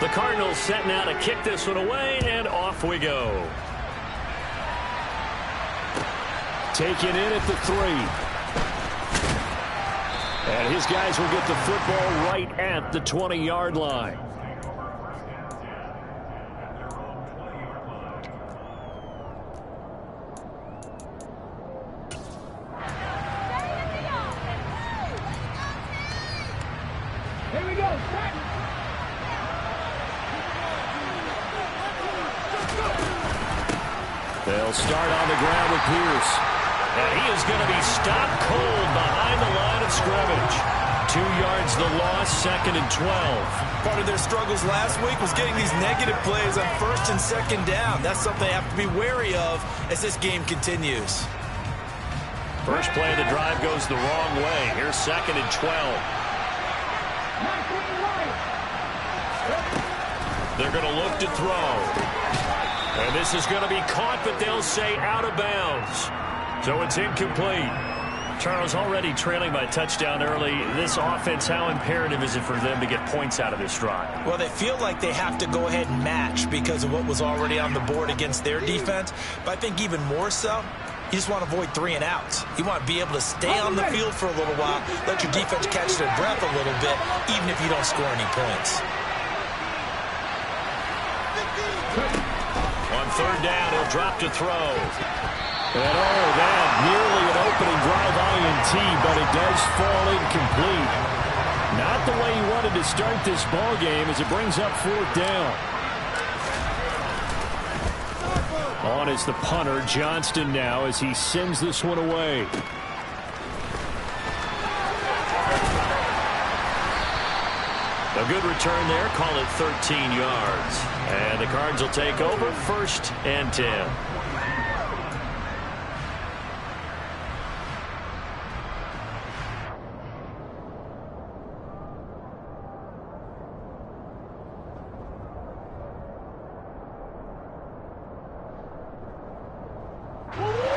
The Cardinals set now to kick this one away, and off we go. Taken in at the 3. And his guys will get the football right at the 20-yard line. Here we go. They'll start on the ground with Pierce. And he is going to be stopped cold behind the line of scrimmage. 2 yards the loss, 2nd and 12. Part of their struggles last week was getting these negative plays on 1st and 2nd down. That's something they have to be wary of as this game continues. First play of the drive goes the wrong way. Here's 2nd and 12. They're going to look to throw. And this is going to be caught, but they'll say out of bounds. So it's incomplete. Charles, already trailing by a touchdown early. This offense, how imperative is it for them to get points out of this drive? Well, they feel like they have to go ahead and match because of what was already on the board against their defense. But I think even more so, you just want to avoid 3 and outs. You want to be able to stay on the field for a little while, let your defense catch their breath a little bit, even if you don't score any points. On 3rd down, he'll drop to throw. And that nearly an opening drive INT, but it does fall incomplete. Not the way he wanted to start this ball game as it brings up 4th down. On is the punter, Johnston, now as he sends this one away. A good return there, call it 13 yards. And the Cards will take over, 1st and 10.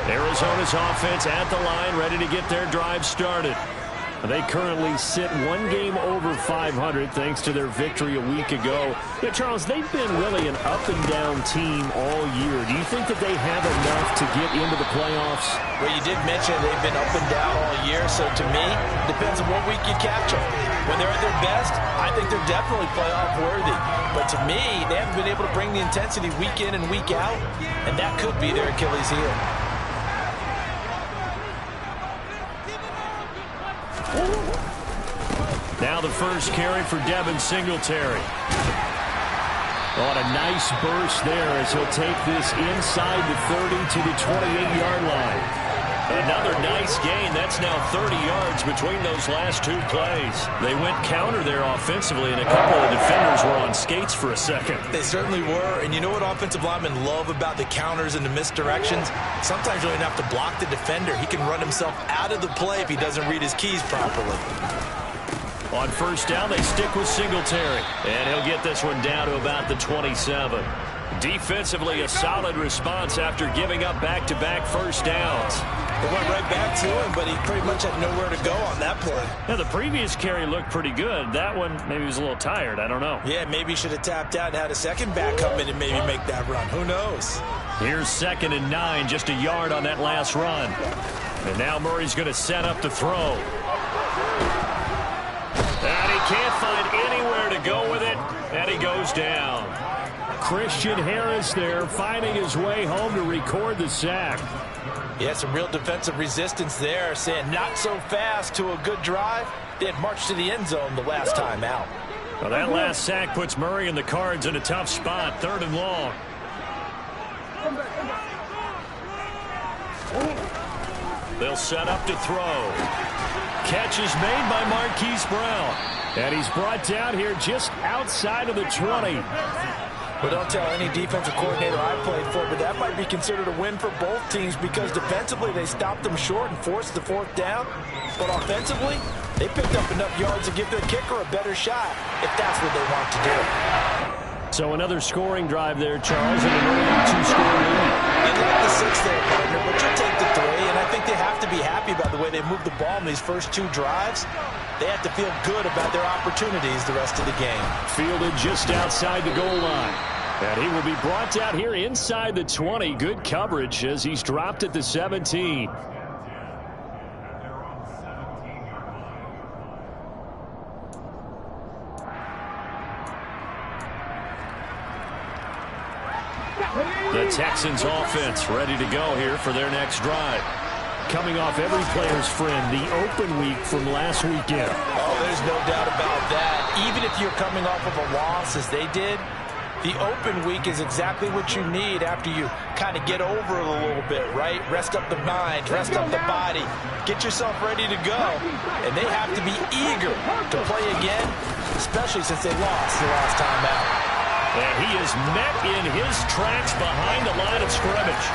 Arizona's offense at the line, ready to get their drive started. They currently sit 1 game over 500 thanks to their victory a week ago. Yeah, Charles, they've been really an up-and-down team all year. Do you think that they have enough to get into the playoffs? Well, you did mention they've been up and down all year, so to me, it depends on what week you catch them. When they're at their best, I think they're definitely playoff worthy. But to me, they haven't been able to bring the intensity week in and week out, and that could be their Achilles heel. Now the first carry for Devin Singletary. On a nice burst there as he'll take this inside the 30 to the 28-yard line. Another nice gain. That's now 30 yards between those last 2 plays. They went counter there offensively, and a couple of defenders were on skates for a second. They certainly were, and you know what offensive linemen love about the counters and the misdirections? Sometimes you don't even have to block the defender. He can run himself out of the play if he doesn't read his keys properly. On 1st down, they stick with Singletary. And he'll get this one down to about the 27. Defensively, a solid response after giving up back-to-back first downs. They went right back to him, but he pretty much had nowhere to go on that play. Yeah, the previous carry looked pretty good. That one, maybe he was a little tired. I don't know. Yeah, maybe he should have tapped out and had a second back come in and maybe make that run. Who knows? Here's 2nd and 9, just a yard on that last run. And now Murray's going to set up to throw. And he can't find anywhere to go with it, and he goes down. Christian Harris there finding his way home to record the sack. Yeah, some real defensive resistance there, saying not so fast to a good drive. They had marched to the end zone the last time out. Well, that last sack puts Murray and the Cards in a tough spot, 3rd and long. They'll set up to throw. Catch is made by Marquise Brown. And he's brought down here just outside of the 20. Well, don't tell any defensive coordinator I played for, but that might be considered a win for both teams because defensively they stopped them short and forced the 4th down. But offensively, they picked up enough yards to give their kicker a better shot if that's what they want to do. So another scoring drive there, Charles, and an early 2-score lead. You'd like the 6 there, partner, but you'll take the 3, and I think they have to be happy about the way they moved the ball in these first 2 drives. they have to feel good about their opportunities the rest of the game. Fielded just outside the goal line. And he will be brought down here inside the 20. Good coverage as he's dropped at the 17. The Texans offense ready to go here for their next drive. Coming off every player's friend, the open week from last weekend. Oh, there's no doubt about that. Even if you're coming off of a loss as they did, the open week is exactly what you need after you kind of get over it a little bit, right? Rest up the mind, rest up the body, get yourself ready to go. And they have to be eager to play again, especially since they lost the last time out. And he is met in his tracks behind the line of scrimmage.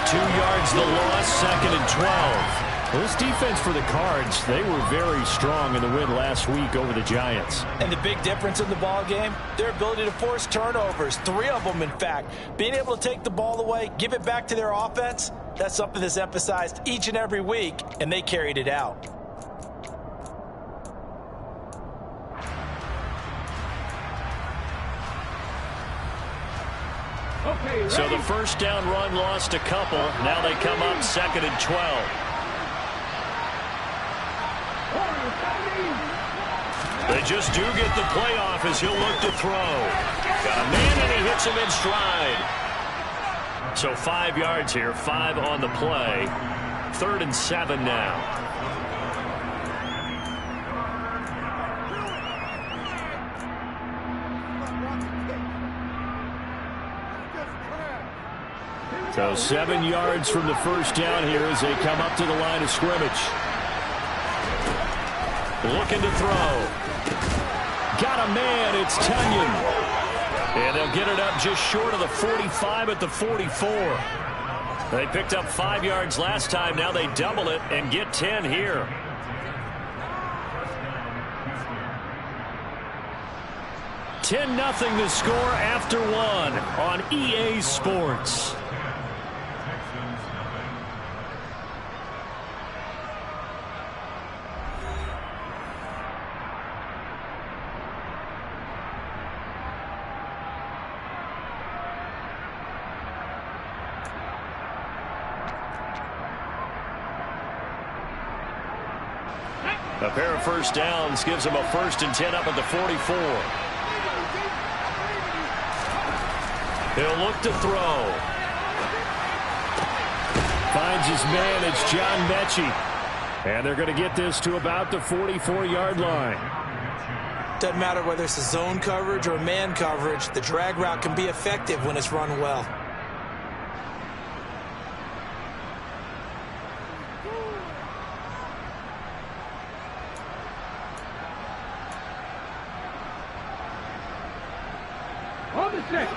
2 yards the loss, 2nd and 12. This defense for the Cards, they were very strong in the win last week over the Giants. And the big difference in the ball game, their ability to force turnovers, 3 of them in fact. Being able to take the ball away, give it back to their offense, that's something that's emphasized each and every week, and they carried it out. So the first down run lost a couple. Now they come up 2nd and 12. They just do get the playoff as he'll look to throw. Got a man and he hits him in stride. So 5 yards here, 5 on the play. 3rd and 7 now. So 7 yards from the first down here as they come up to the line of scrimmage. Looking to throw. Got a man, it's Tunyon. And they'll get it up just short of the 45 at the 44. They picked up 5 yards last time. Now they double it and get 10 here. $10-0 the score after 1 on EA Sports. A pair of first downs gives him a 1st and 10 up at the 44. He'll look to throw. Finds his man. It's John Mechie. And they're going to get this to about the 44-yard line. Doesn't matter whether it's a zone coverage or man coverage, the drag route can be effective when it's run well.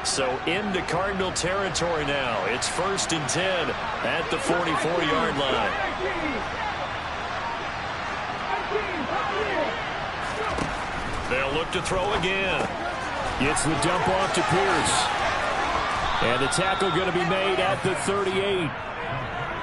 So into Cardinal territory now. It's 1st and 10 at the 44-yard line. They'll look to throw again. Gets the dump off to Pierce. And the tackle going to be made at the 38.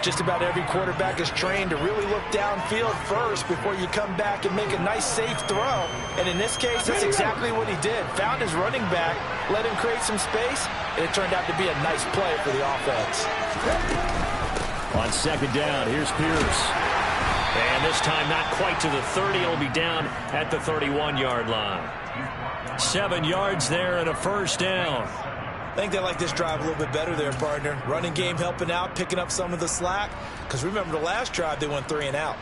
Just about every quarterback is trained to really look downfield first before you come back and make a nice, safe throw. And in this case, that's exactly what he did. Found his running back, let him create some space, and it turned out to be a nice play for the offense. On 2nd down, here's Pierce. And this time not quite to the 30. It'll be down at the 31-yard line. 7 yards there and a 1st down. I think they like this drive a little bit better there, partner. Running game helping out, picking up some of the slack. Because remember the last drive, they went 3 and out.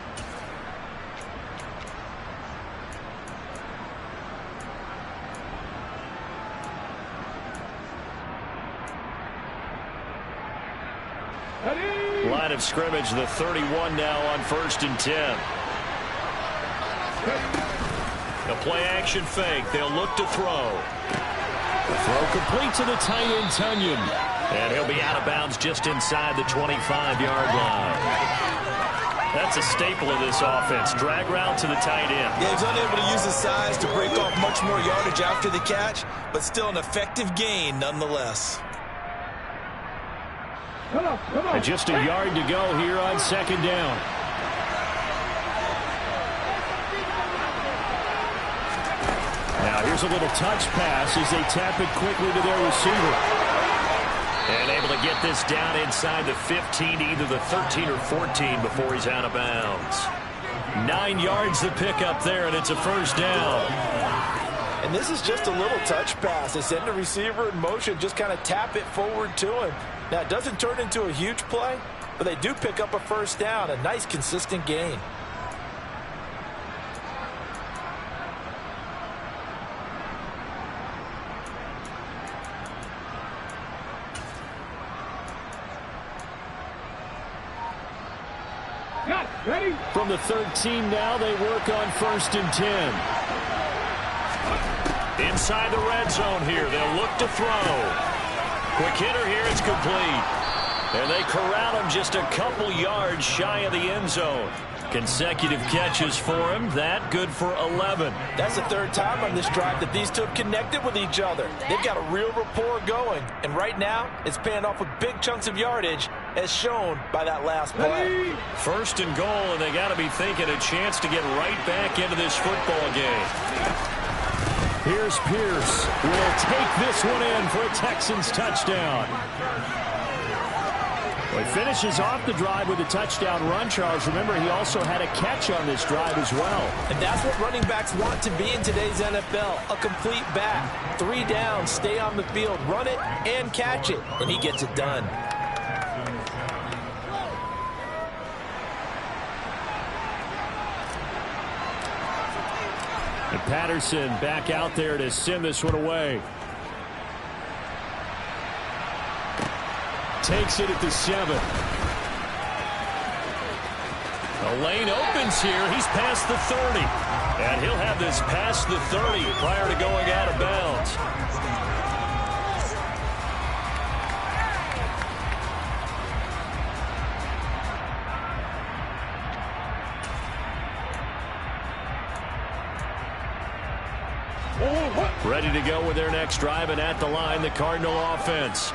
Line of scrimmage, the 31 now on 1st and 10. A play-action fake. They'll look to throw. The throw complete to the tight end, Tunyon. And he'll be out of bounds just inside the 25-yard line. That's a staple of this offense. Drag route to the tight end. Yeah, he's unable to use his size to break off much more yardage after the catch, but still an effective gain nonetheless. And just a yard to go here on 2nd down. Here's a little touch pass as they tap it quickly to their receiver. And able to get this down inside the 15, either the 13 or 14 before he's out of bounds. 9 yards to pick up there, and it's a first down. And this is just a little touch pass. They send the receiver in motion, just kind of tap it forward to him. Now, it doesn't turn into a huge play, but they do pick up a first down, a nice, consistent gain. Ready? From the 13 now, they work on 1st and 10. Inside the red zone here. They'll look to throw. Quick hitter here. It's complete. And they corral him just a couple yards shy of the end zone. Consecutive catches for him. That good for 11. That's the 3rd time on this drive that these two have connected with each other. They've got a real rapport going. And right now, it's paying off with big chunks of yardage, as shown by that last play. 1st and goal, and they got to be thinking a chance to get right back into this football game. Here's Pierce. Will take this one in for a Texans touchdown. Well, he finishes off the drive with a touchdown run, Charles. Remember, he also had a catch on this drive as well. And that's what running backs want to be in today's NFL, a complete back. 3 down, stay on the field, run it, and catch it, and he gets it done. And Patterson back out there to send this one away. Takes it at the 7. The lane opens here. He's past the 30. And he'll have this past the 30 prior to going out of bounds. Ready to go with their next drive, and at the line, the Cardinal offense.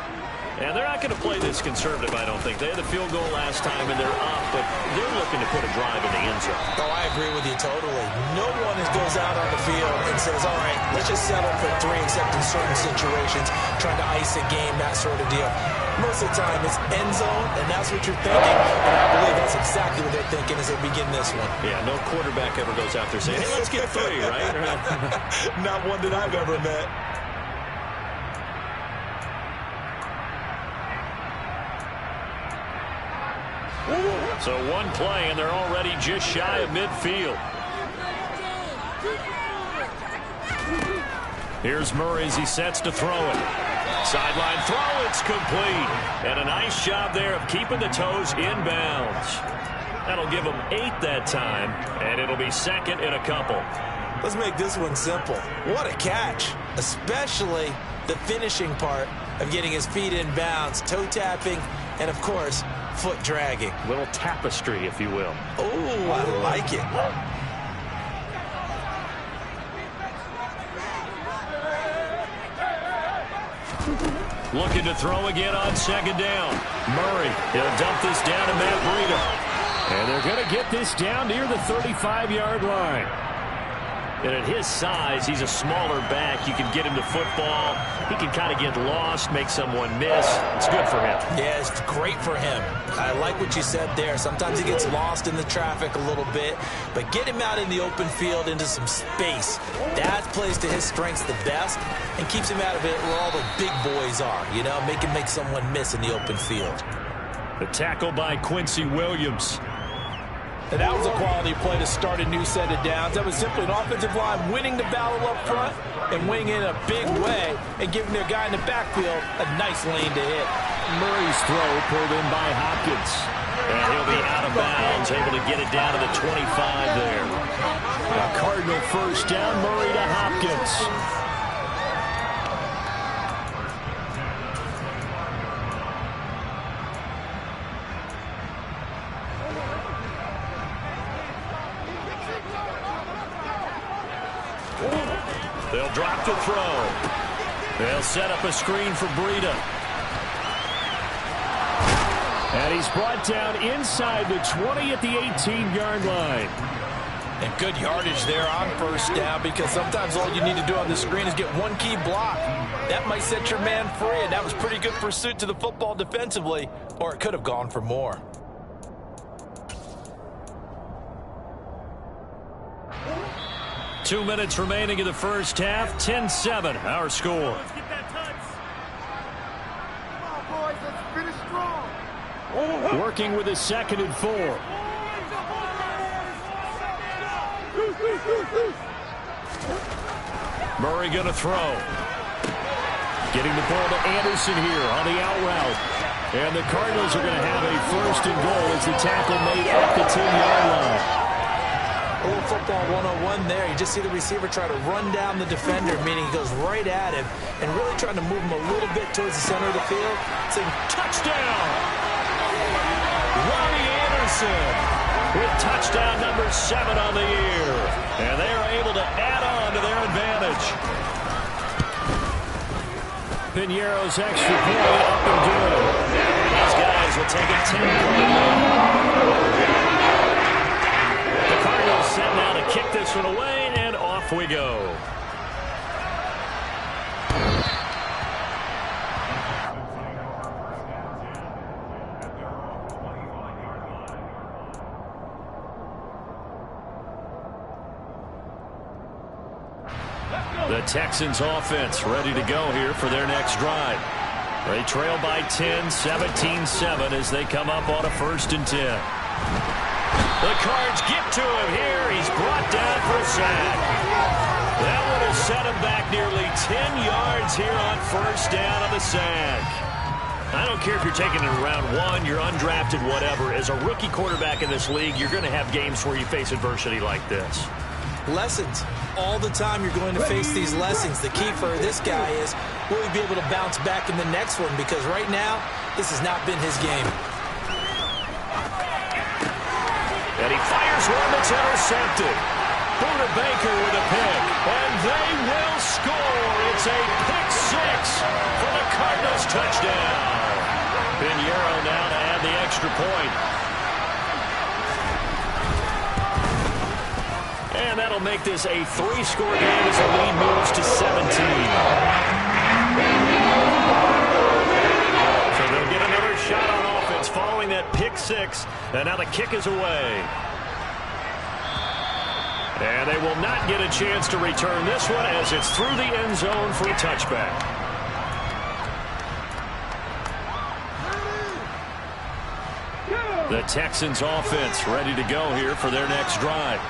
And they're not going to play this conservative, I don't think. They had the field goal last time, and they're up, but they're looking to put a drive in the end zone. Oh, I agree with you totally. No one goes out on the field and says, all right, let's just settle for 3, except in certain situations, trying to ice a game, that sort of deal. Most of the time, it's end zone, and that's what you're thinking. And I believe that's exactly what they're thinking as they begin this one. Yeah, no quarterback ever goes out there saying, hey, let's get 3, right? Not one that I've ever met. So one play, and they're already just shy of midfield. Here's Murray as he sets to throw it. Sideline throw, it's complete. And a nice job there of keeping the toes inbounds. That'll give them 8 that time, and it'll be 2nd and a couple. Let's make this one simple. What a catch, especially the finishing part of getting his feet in bounds, toe tapping, and of course, foot dragging. Little tapestry, if you will. Oh, I like it. Looking to throw again on 2nd down. Murray, he'll dump this down to Matt Breida. And they're going to get this down near the 35-yard line. And at his size, he's a smaller back. You can get him to football. He can kind of get lost, make someone miss. It's good for him. Yeah, it's great for him. I like what you said there. Sometimes he gets lost in the traffic a little bit, but get him out in the open field into some space. That plays to his strengths the best and keeps him out of it where all the big boys are, you know, make someone miss in the open field. The tackle by Quincy Williams. And that was a quality play to start a new set of downs. That was simply an offensive line winning the battle up front and winning in a big way and giving their guy in the backfield a nice lane to hit. Murray's throw pulled in by Hopkins. And he'll be out of bounds, able to get it down to the 25 there. A Cardinal first down, Murray to Hopkins. They'll drop the throw. They'll set up a screen for Breida. And he's brought down inside the 20 at the 18-yard line. And good yardage there on first down, because sometimes all you need to do on the screen is get one key block. That might set your man free, and that was pretty good pursuit to the football defensively, or it could have gone for more. Two minutes remaining in the first half. 10-7, our score. Let's get that touch. Come on, boys. Let's finish strong. Working with a 2nd and 4. Murray going to throw. Getting the ball to Anderson here on the out route. And the Cardinals are going to have a 1st and goal as the tackle made at the 10-yard line. A little football 101 there. You just see the receiver try to run down the defender, meaning he goes right at him and really trying to move him a little bit towards the center of the field. Saying touchdown! Ronnie Anderson with touchdown number 7 on the year. And they are able to add on to their advantage. Piñeiro's extra point up and good. These guys will take a 10-point lead. The Cardinals set now to kick this one away, and off we go. The Texans offense ready to go here for their next drive. They trail by 10, 17-7 as they come up on a 1st and 10. The Cards get to him here. He's brought down for a sack. That would have set him back nearly 10 yards here on 1st down on the sack. I don't care if you're taking it in round 1, you're undrafted, whatever. As a rookie quarterback in this league, you're going to have games where you face adversity like this. Lessons. All the time you're going to face these lessons. The key for this guy is, will he be able to bounce back in the next one? Because right now, this has not been his game. And he fires one that's intercepted. Buda Baker with a pick. And they will score. It's a pick 6 for the Cardinals touchdown. Piñeiro now to add the extra point. And that'll make this a 3-score game as the lead moves to 17. So they'll get another shot on offense following that pick 6. And now the kick is away. And they will not get a chance to return this one as it's through the end zone for a touchback. The Texans offense ready to go here for their next drive.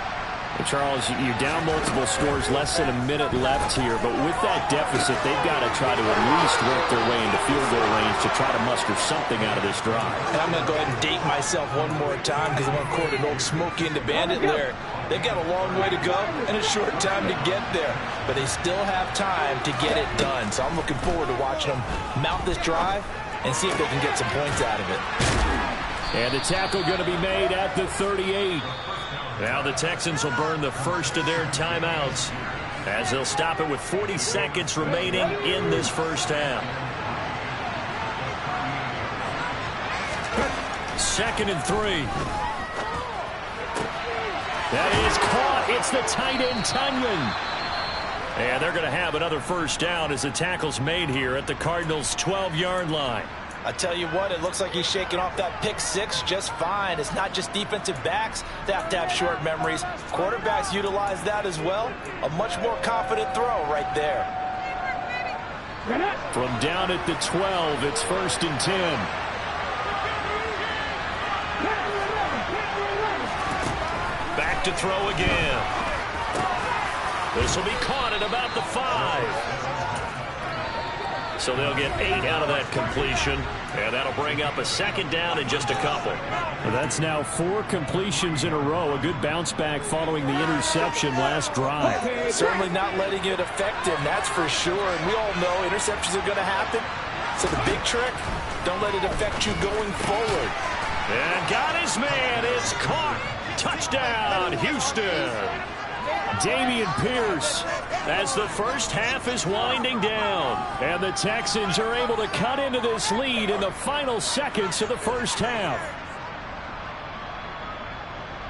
Charles, you're down multiple scores, less than a minute left here, but with that deficit, they've got to try to at least work their way into field goal range to try to muster something out of this drive. And I'm going to go ahead and date myself one more time because I want to quote an old Smokey and the Bandit lyric. They've got a long way to go and a short time to get there, but they still have time to get it done. So I'm looking forward to watching them mount this drive and see if they can get some points out of it. And the tackle going to be made at the 38. Now the Texans will burn the first of their timeouts as they'll stop it with 40 seconds remaining in this first half. 2nd and 3. That is caught. It's the tight end, Tunyon. And they're going to have another 1st down as the tackle's made here at the Cardinals' 12-yard line. I tell you what, it looks like he's shaking off that pick 6 just fine. It's not just defensive backs that have to have short memories. Quarterbacks utilize that as well. A much more confident throw right there. From down at the 12, it's 1st and 10. Back to throw again. This will be caught at about the 5. So they'll get 8 out of that completion, and that'll bring up a 2nd down in just a couple. Well, that's now 4 completions in a row. A good bounce back following the interception last drive. Certainly not letting it affect him, that's for sure. And we all know interceptions are going to happen. So the big trick, don't let it affect you going forward. And got his man. It's caught. Touchdown, Houston. Dameon Pierce as the first half is winding down. And the Texans are able to cut into this lead in the final seconds of the first half.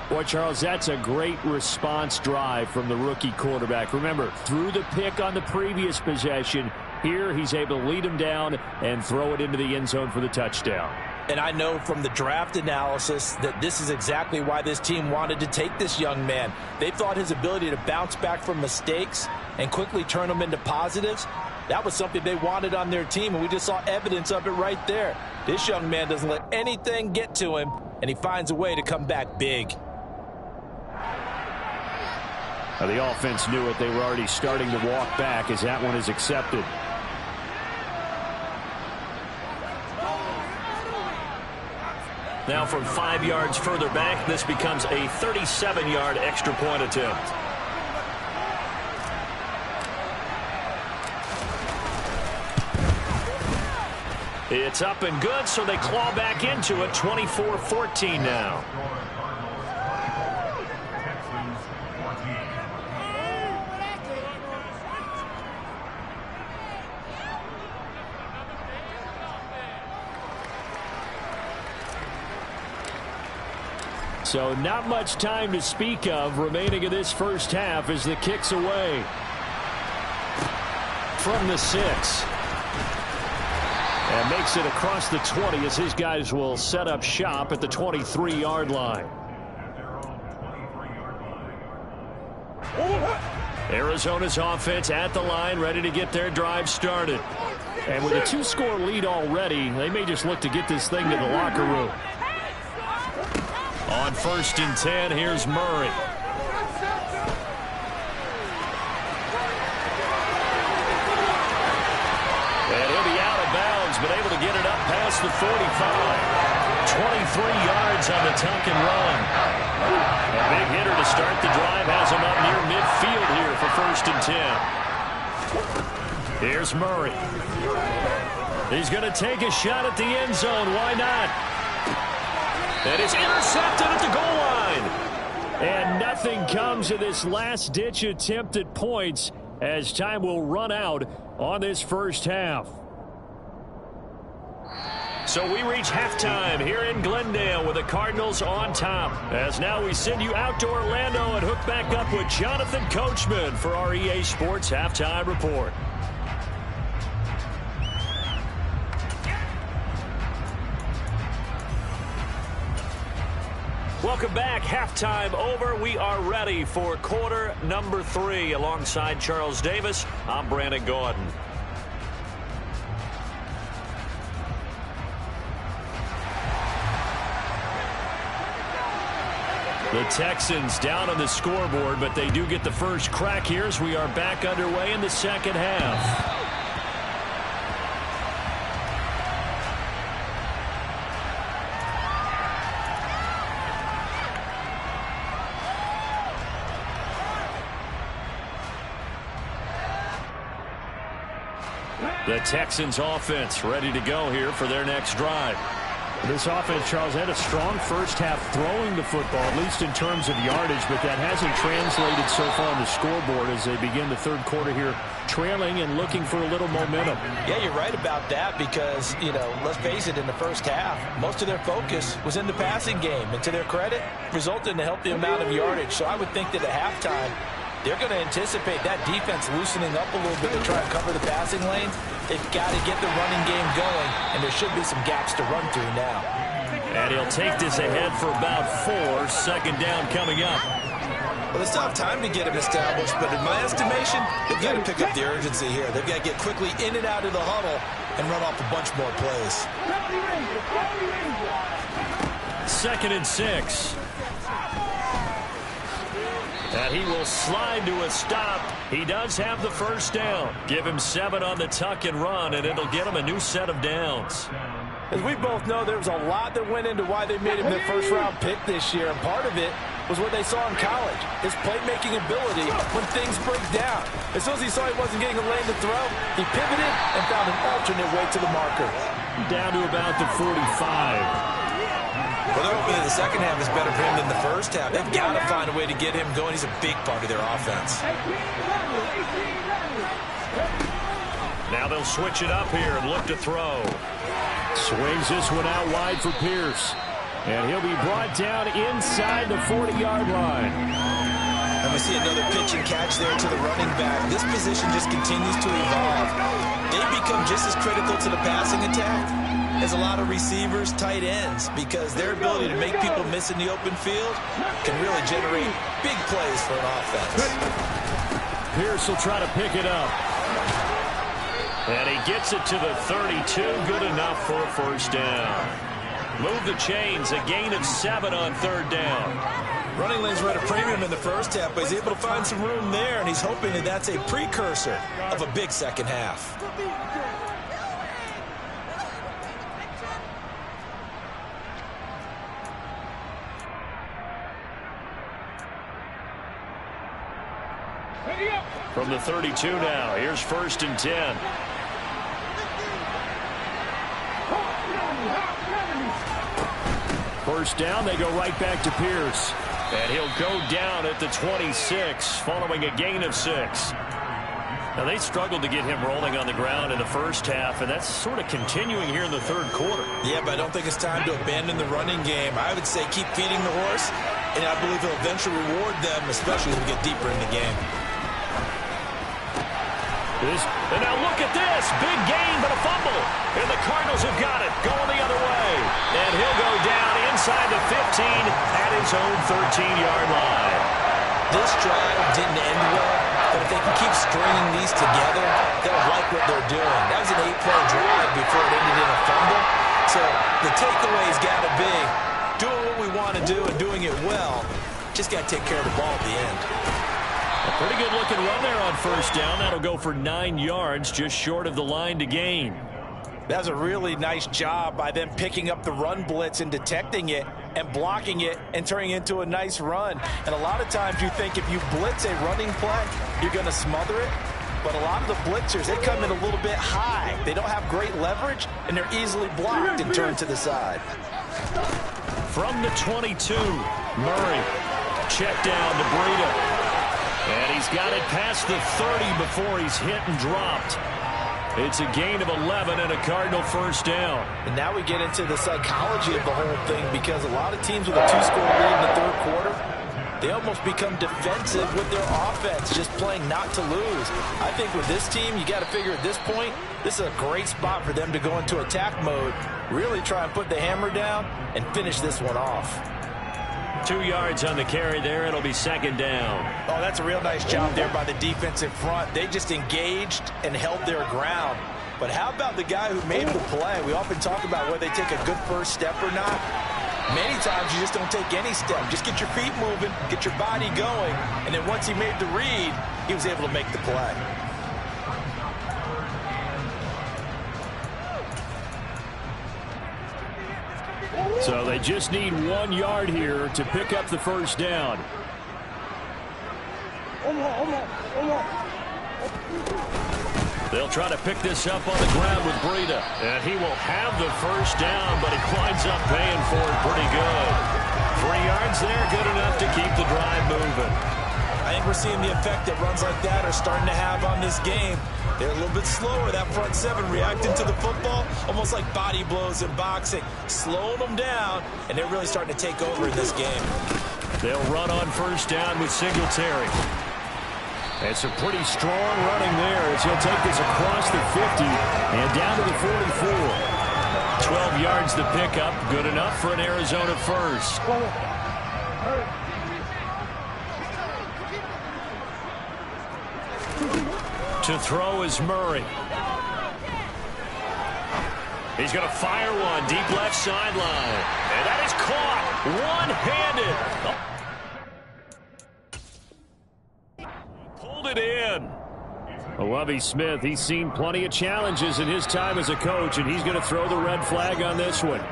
Boy, Charles, that's a great response drive from the rookie quarterback. Remember, threw the pick on the previous possession. Here, he's able to lead him down and throw it into the end zone for the touchdown. And I know from the draft analysis that this is exactly why this team wanted to take this young man. They thought his ability to bounce back from mistakes and quickly turn them into positives, that was something they wanted on their team, and we just saw evidence of it right there. This young man doesn't let anything get to him, and he finds a way to come back big. The offense knew it. They were already starting to walk back as that one is accepted. Now from 5 yards further back, this becomes a 37-yard extra point attempt. It's up and good, so they claw back into it. 24-14 now. So not much time to speak of remaining in this first half as the kick's away. From the 6. And makes it across the 20 as his guys will set up shop at the 23-yard line. Arizona's offense at the line, ready to get their drive started. And with a 2-score lead already, they may just look to get this thing to the locker room. On 1st and 10, here's Murray. And he'll be out of bounds, but able to get it up past the 45. 23 yards on the tuck and run. A big hitter to start the drive has him up near midfield here for 1st and 10. Here's Murray. He's going to take a shot at the end zone. Why not? And it's intercepted at the goal line. And nothing comes of this last-ditch attempt at points as time will run out on this first half. So we reach halftime here in Glendale with the Cardinals on top. As now we send you out to Orlando and hook back up with Jonathan Coachman for our EA Sports Halftime Report. Welcome back. Halftime over. We are ready for quarter number 3. Alongside Charles Davis, I'm Brandon Gordon. The Texans down on the scoreboard, but they do get the first crack here as we are back underway in the second half. The Texans offense ready to go here for their next drive. This offense, Charles, had a strong first half throwing the football, at least in terms of yardage, but that hasn't translated so far on the scoreboard as they begin the third quarter here, trailing and looking for a little momentum. Yeah, you're right about that because, you know, let's face it, in the first half, most of their focus was in the passing game. And to their credit, resulted in a healthy amount of yardage. So I would think that at halftime, they're going to anticipate that defense loosening up a little bit to try and cover the passing lanes. They've got to get the running game going, and there should be some gaps to run through now. And he'll take this ahead for about 4. Second down coming up. Well, they still have time to get him established, but in my estimation, they've got to pick up the urgency here. They've got to get quickly in and out of the huddle and run off a bunch more plays. 2nd and 6. And he will slide to a stop. He does have the first down. Give him 7 on the tuck and run, and it'll get him a new set of downs. As we both know, there was a lot that went into why they made him their first-round pick this year, and part of it was what they saw in college, his playmaking ability when things break down. As soon as he saw he wasn't getting a lane to throw, he pivoted and found an alternate way to the marker. Down to about the 45. Well, they're hoping that the second half is better for him than the first half. They've got to find a way to get him going. He's a big part of their offense. Now they'll switch it up here and look to throw. Swings this one out wide for Pierce. And he'll be brought down inside the 40-yard line. And we see another pitch and catch there to the running back. This position just continues to evolve. They become just as critical to the passing attack as a lot of receivers, tight ends, because their ability to make people miss in the open field can really generate big plays for an offense. Pierce will try to pick it up. And he gets it to the 32. Good enough for a first down. Move the chains. A gain of 7 on third down. Running lanes were at a premium in the first half, but he's able to find some room there, and he's hoping that that's a precursor of a big second half. From the 32 now, here's 1st and 10. First down, they go right back to Pierce. And he'll go down at the 26, following a gain of 6. Now, they struggled to get him rolling on the ground in the first half, and that's sort of continuing here in the third quarter. Yeah, but I don't think it's time to abandon the running game. I would say keep feeding the horse, and I believe he'll eventually reward them, especially as we get deeper in the game. And now look at this. Big gain, but a fumble. And the Cardinals have got it. Going the other way. And he'll go down inside the 15 at his own 13-yard line. This drive didn't end well, but if they can keep stringing these together, they'll like what they're doing. That was an 8-play drive before it ended in a fumble. So the takeaway's got to be doing what we want to do and doing it well. Just got to take care of the ball at the end. A pretty good-looking run there on first down. That'll go for 9 yards, just short of the line to gain. That was a really nice job by them picking up the run blitz and detecting it and blocking it and turning it into a nice run. And a lot of times you think if you blitz a running play, you're going to smother it. But a lot of the blitzers, they come in a little bit high. They don't have great leverage, and they're easily blocked and turned to the side. From the 22, Murray. Check down to Breida. And he's got it past the 30 before he's hit and dropped. It's a gain of 11 and a Cardinal first down. And now we get into the psychology of the whole thing, because a lot of teams with a 2-score lead in the third quarter, they almost become defensive with their offense, just playing not to lose. I think with this team, you got to figure at this point, this is a great spot for them to go into attack mode, really try and put the hammer down and finish this one off. 2 yards on the carry there. It'll be second down. Oh, that's a real nice job there by the defense in front. They just engaged and held their ground. But how about the guy who made the play? We often talk about whether they take a good first step or not. Many times you just don't take any step. Just get your feet moving, get your body going, and then once he made the read, he was able to make the play. So they just need 1 yard here to pick up the first down. They'll try to pick this up on the ground with Breida. And he will have the first down, but he winds up paying for it pretty good. 3 yards there, good enough to keep the drive moving. I think we're seeing the effect that runs like that are starting to have on this game. They're a little bit slower, that front seven, reacting to the football, almost like body blows in boxing, slowing them down, and they're really starting to take over in this game. They'll run on first down with Singletary. It's a pretty strong running there as he'll take this across the 50 and down to the 44. 12 yards to pick up, good enough for an Arizona first. To throw is Murray. He's going to fire one deep left sideline. And that is caught one-handed. Pulled it in. Lovie Smith, he's seen plenty of challenges in his time as a coach, and he's going to throw the red flag on this one.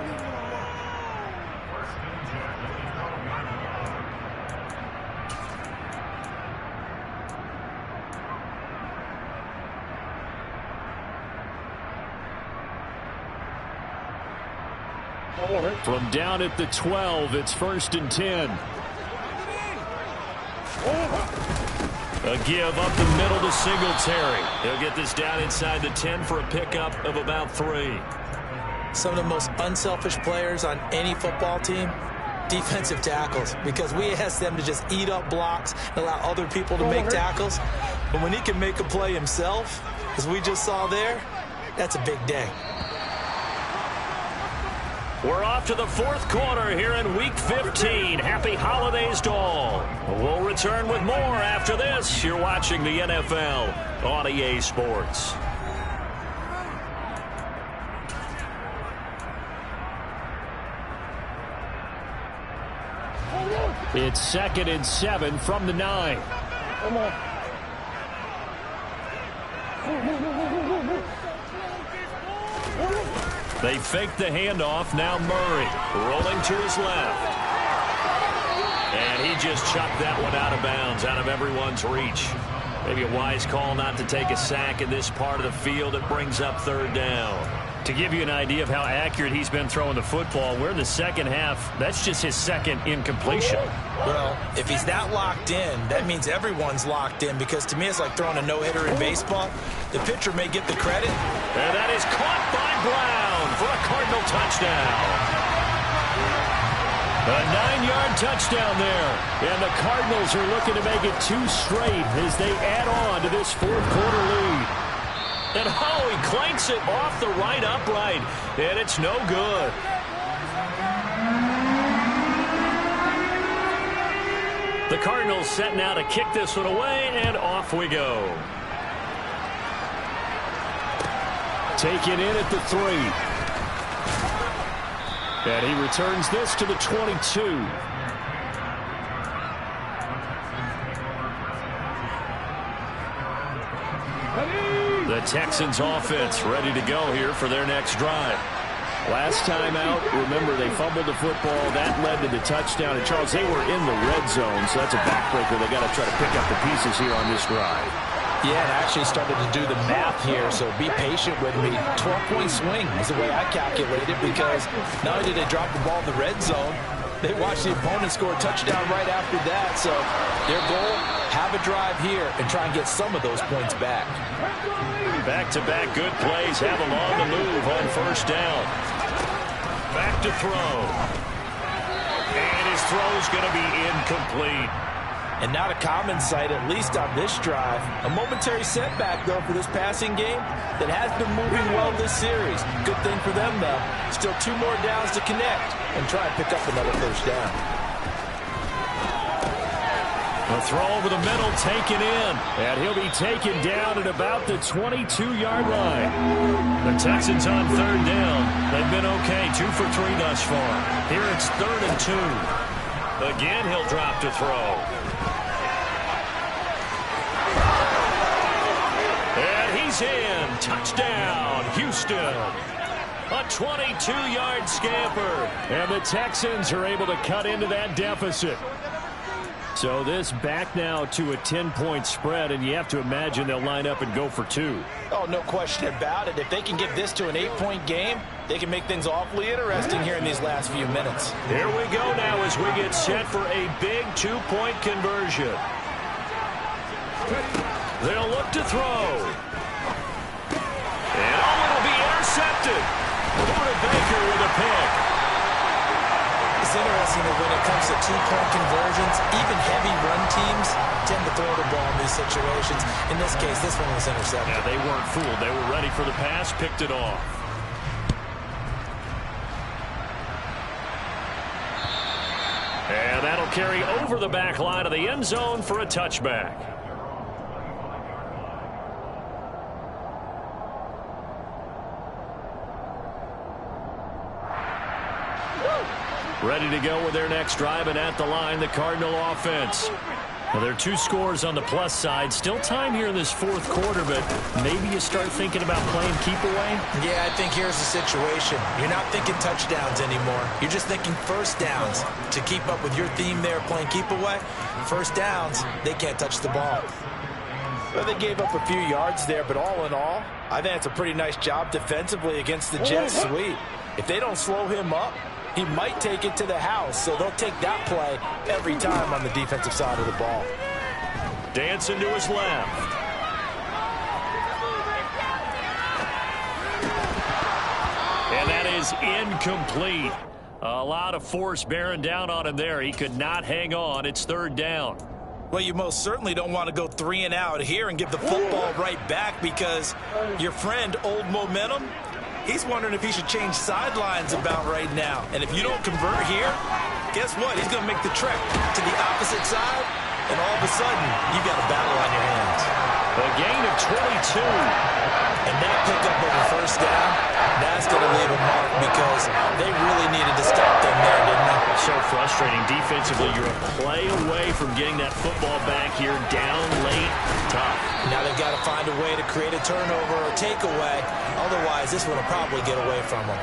From down at the 12, it's 1st and 10. A give up the middle to Singletary. He'll get this down inside the 10 for a pickup of about 3. some of the most unselfish players on any football team? Defensive tackles, because we ask them to just eat up blocks and allow other people to make tackles. But when he can make a play himself, as we just saw there, that's a big day. We're off to the fourth quarter here in Week 15. Happy holidays to all. We'll return with more after this. You're watching the NFL on EA Sports. It's 2nd and 7 from the 9. Come on. They fake the handoff. Now Murray rolling to his left. And he just chucked that one out of bounds, out of everyone's reach. Maybe a wise call not to take a sack in this part of the field. It brings up 3rd down. To give you an idea of how accurate he's been throwing the football, we're in the second half. That's just his second incompletion. Well, if he's that locked in, that means everyone's locked in, because to me it's like throwing a no-hitter in baseball. The pitcher may get the credit. And that is caught by Brown for a Cardinal touchdown. A 9-yard touchdown there. And the Cardinals are looking to make it 2 straight as they add on to this fourth quarter lead. And oh, he clanks it off the right upright. And it's no good. The Cardinals set now to kick this one away, and off we go. Taken in at the 3. And he returns this to the 22. The Texans offense ready to go here for their next drive. Last time out, remember, they fumbled the football. That led to the touchdown. And, Charles, they were in the red zone, so that's a backbreaker. They got to try to pick up the pieces here on this drive. Yeah, and I actually started to do the math here, so be patient with me. 12-point swing is the way I calculate it, because not only did they drop the ball in the red zone, they watched the opponent score a touchdown right after that. So their goal, have a drive here and try and get some of those points back. Back-to-back good plays have them on the move on 1st down. Back to throw. And his throw's going to be incomplete. And not a common sight, at least on this drive. A momentary setback, though, for this passing game that has been moving well this series. Good thing for them, though. Still 2 more downs to connect and try and pick up another 1st down. A throw over the middle, taken in. And he'll be taken down at about the 22-yard line. The Texans on 3rd down. They've been okay, 2 for 3 thus far. Here it's 3rd and 2. Again, he'll drop to throw. And he's in. Touchdown, Houston. A 22-yard scamper. And the Texans are able to cut into that deficit. So this back now to a 10-point spread, and you have to imagine they'll line up and go for 2. Oh, no question about it. If they can get this to an 8-point game, they can make things awfully interesting here in these last few minutes. Here we go now as we get set for a big 2-point conversion. They'll look to throw. And it'll be intercepted. Baker with a pick. It's interesting that when it comes to 2-point conversions, even heavy run teams tend to throw the ball in these situations. In this case, this one was intercepted. Yeah, they weren't fooled. They were ready for the pass, picked it off. And that'll carry over the back line of the end zone for a touchback. Ready to go with their next drive, and at the line, the Cardinal offense. Well, there are 2 scores on the plus side. Still time here in this 4th quarter, but maybe you start thinking about playing keep away? Yeah, I think here's the situation. You're not thinking touchdowns anymore. You're just thinking 1st downs. To keep up with your theme there, playing keep away, 1st downs, they can't touch the ball. Well, they gave up a few yards there, but all in all, I think it's a pretty nice job defensively against the jet sweep. If they don't slow him up, he might take it to the house, so they'll take that play every time on the defensive side of the ball. Dancing to his left. And that is is incomplete. A lot of force bearing down on him there. He could not hang on. It's third down. Well, you most certainly don't want to go 3 and out here and give the football right back, because your friend, Old Momentum, he's wondering if he should change sidelines about right now. And if you don't convert here, guess what? He's going to make the trek to the opposite side, and all of a sudden, you've got a battle on your hands. A gain of 22. And that pickup over first down, that's going to leave a mark, because they really needed to stop them there, didn't they? So frustrating. Defensively, you're a play away from getting that football back here, down late. Tough. Now they've got to find a way to create a turnover or takeaway. Otherwise, this one will probably get away from them.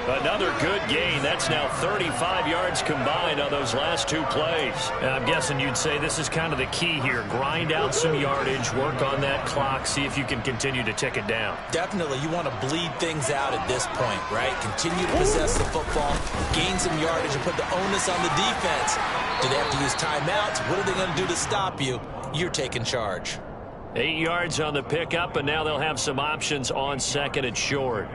Another good gain. That's now 35 yards combined on those last 2 plays. And I'm guessing you'd say this is kind of the key here. Grind out some yardage, work on that clock, see if you can continue to tick it down. Definitely. You want to bleed things out at this point, right? Continue to possess the football, gain some yardage, and put the onus on the defense. Do they have to use timeouts? What are they going to do to stop you? You're taking charge. 8 yards on the pickup, and now they'll have some options on second and short.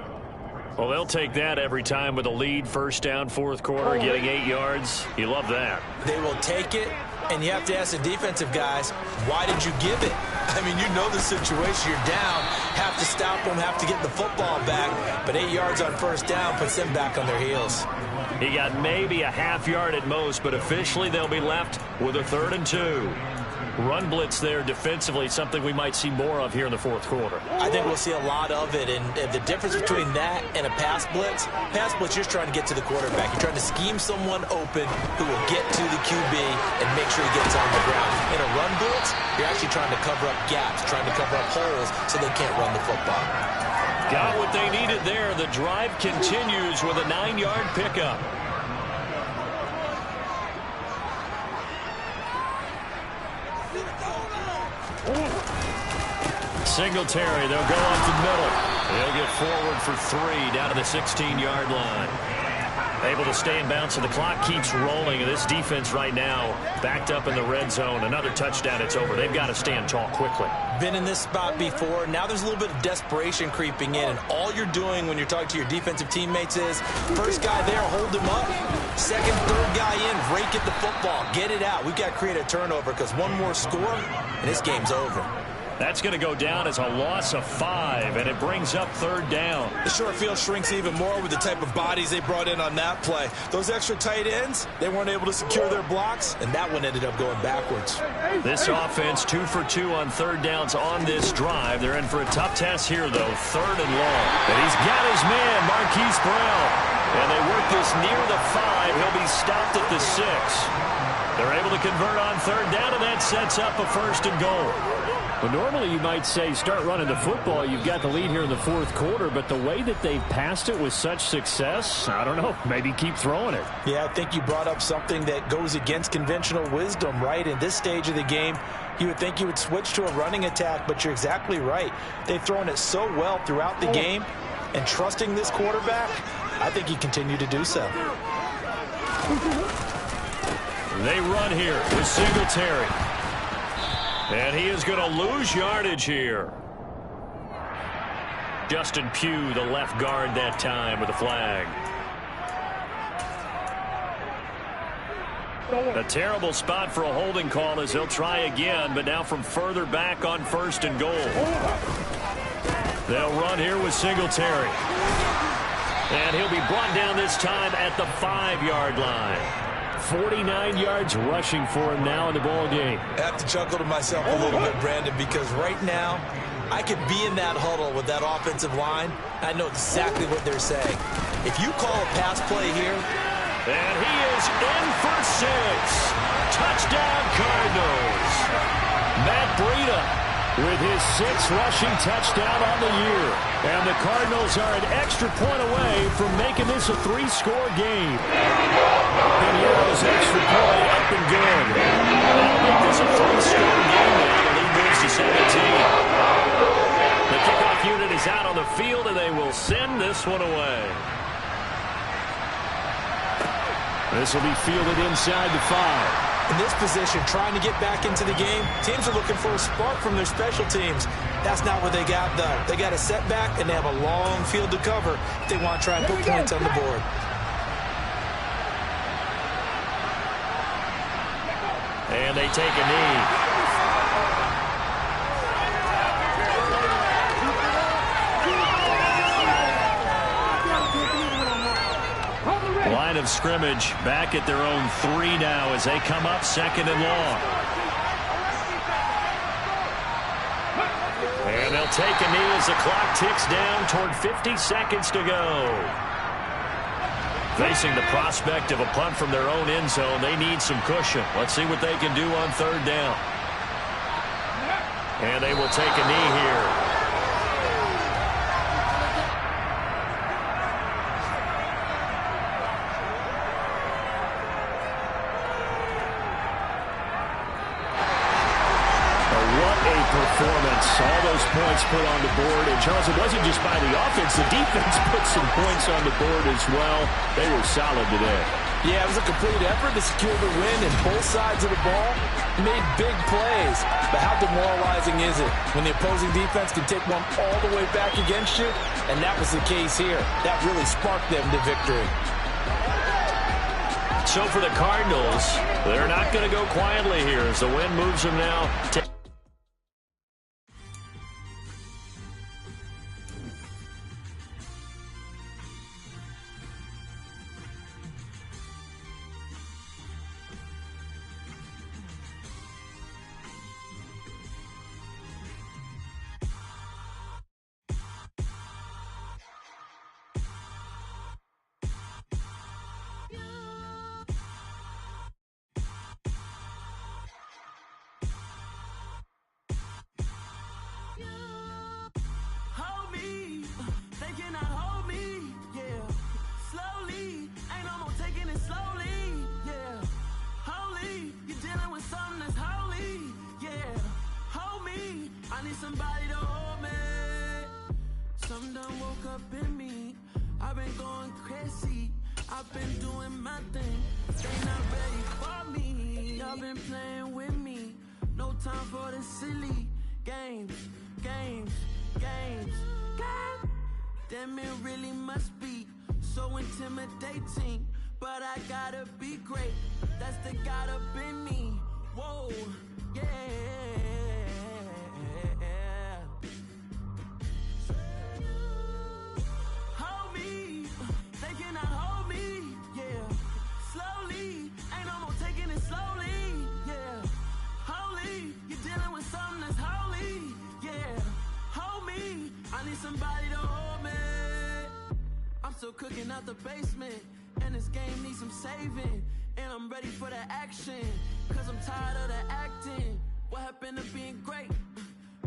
Well, they'll take that every time with a lead, first down, fourth quarter, getting 8 yards. You love that. They will take it, and you have to ask the defensive guys, why did you give it? I mean, you know the situation. You're down, have to stop them, have to get the football back, but 8 yards on first down puts them back on their heels. He got maybe a half yard at most, but officially they'll be left with a 3rd and 2. Run blitz there defensively, something we might see more of here in the fourth quarter. I think we'll see a lot of it, and the difference between that and a pass blitz, you're just trying to get to the quarterback. You're trying to scheme someone open who will get to the QB and make sure he gets on the ground. In a run blitz, you're actually trying to cover up gaps, trying to cover up holes so they can't run the football. Got what they needed there. The drive continues with a 9-yard pickup. Singletary, they'll go up the middle. They'll get forward for 3 down to the 16-yard line. Able to stay in bounds, so the clock keeps rolling. And this defense right now backed up in the red zone. Another touchdown, it's over. They've got to stand tall quickly. Been in this spot before. Now there's a little bit of desperation creeping in. And all you're doing when you're talking to your defensive teammates is, first guy there, hold him up. Second, third guy in, rake at the football. Get it out. We've got to create a turnover, because one more score, and this game's over. That's going to go down as a loss of 5, and it brings up 3rd down. The short field shrinks even more with the type of bodies they brought in on that play. Those extra tight ends, they weren't able to secure their blocks, and that one ended up going backwards. This offense 2 for 2 on 3rd downs on this drive. They're in for a tough task here, though. 3rd and long. And he's got his man, Marquise Brown. And they work this near the 5. He'll be stopped at the 6. They're able to convert on 3rd down, and that sets up a 1st and goal. Well, normally you might say start running the football. You've got the lead here in the fourth quarter, but the way that they've passed it with such success, I don't know, maybe keep throwing it. Yeah, I think you brought up something that goes against conventional wisdom, right? In this stage of the game, you would think you would switch to a running attack, but you're exactly right. They've thrown it so well throughout the game, and trusting this quarterback, I think he continued to do so. They run here with Singletary. And he is going to lose yardage here. Justin Pugh, the left guard that time, with a flag. A terrible spot for a holding call as he'll try again, but now from further back on 1st and goal. They'll run here with Singletary. And he'll be brought down this time at the 5-yard line. 49 yards rushing for him now in the ball game. I have to chuckle to myself a little bit, Brandon, because right now I could be in that huddle with that offensive line. I know exactly what they're saying. If you call a pass play here. And he is in for 6. Touchdown Cardinals. Matt Breida with his 6th rushing touchdown on the year. And the Cardinals are an extra point away from making this a 3-score game. And here's extra point up and good. That'll make this a 3-score game now. The lead moves to 17. The kickoff unit is out on the field, and they will send this one away. This will be fielded inside the 5. In this position, trying to get back into the game, teams are looking for a spark from their special teams. That's not what they got, though. They got a setback, and they have a long field to cover if they want to try and put points on the board. And they take a knee. Line of scrimmage back at their own 3 now as they come up 2nd and long. And they'll take a knee as the clock ticks down toward 50 seconds to go. Facing the prospect of a punt from their own end zone, they need some cushion. Let's see what they can do on 3rd down. And they will take a knee here. Performance, all those points put on the board. And, Charles, it wasn't just by the offense. The defense put some points on the board as well. They were solid today. Yeah, it was a complete effort to secure the win, and both sides of the ball made big plays. But how demoralizing is it when the opposing defense can take one all the way back against you? And that was the case here. That really sparked them to victory. So for the Cardinals, they're not going to go quietly here as the wind moves them now to somebody to hold me. Something done woke up in me. I've been going crazy. I've been doing my thing. They not ready for me. Y'all been playing with me. No time for the silly games. Damn, it really must be so intimidating. But I gotta be great. That's the God up in me. Whoa, yeah. Hold me, they cannot hold me, yeah. Slowly, ain't no more taking it slowly, yeah. Holy, you're dealing with something that's holy, yeah. Hold me, I need somebody to hold me. I'm still cooking out the basement, and this game needs some saving. And I'm ready for the action, cause I'm tired of the acting. What happened to being great?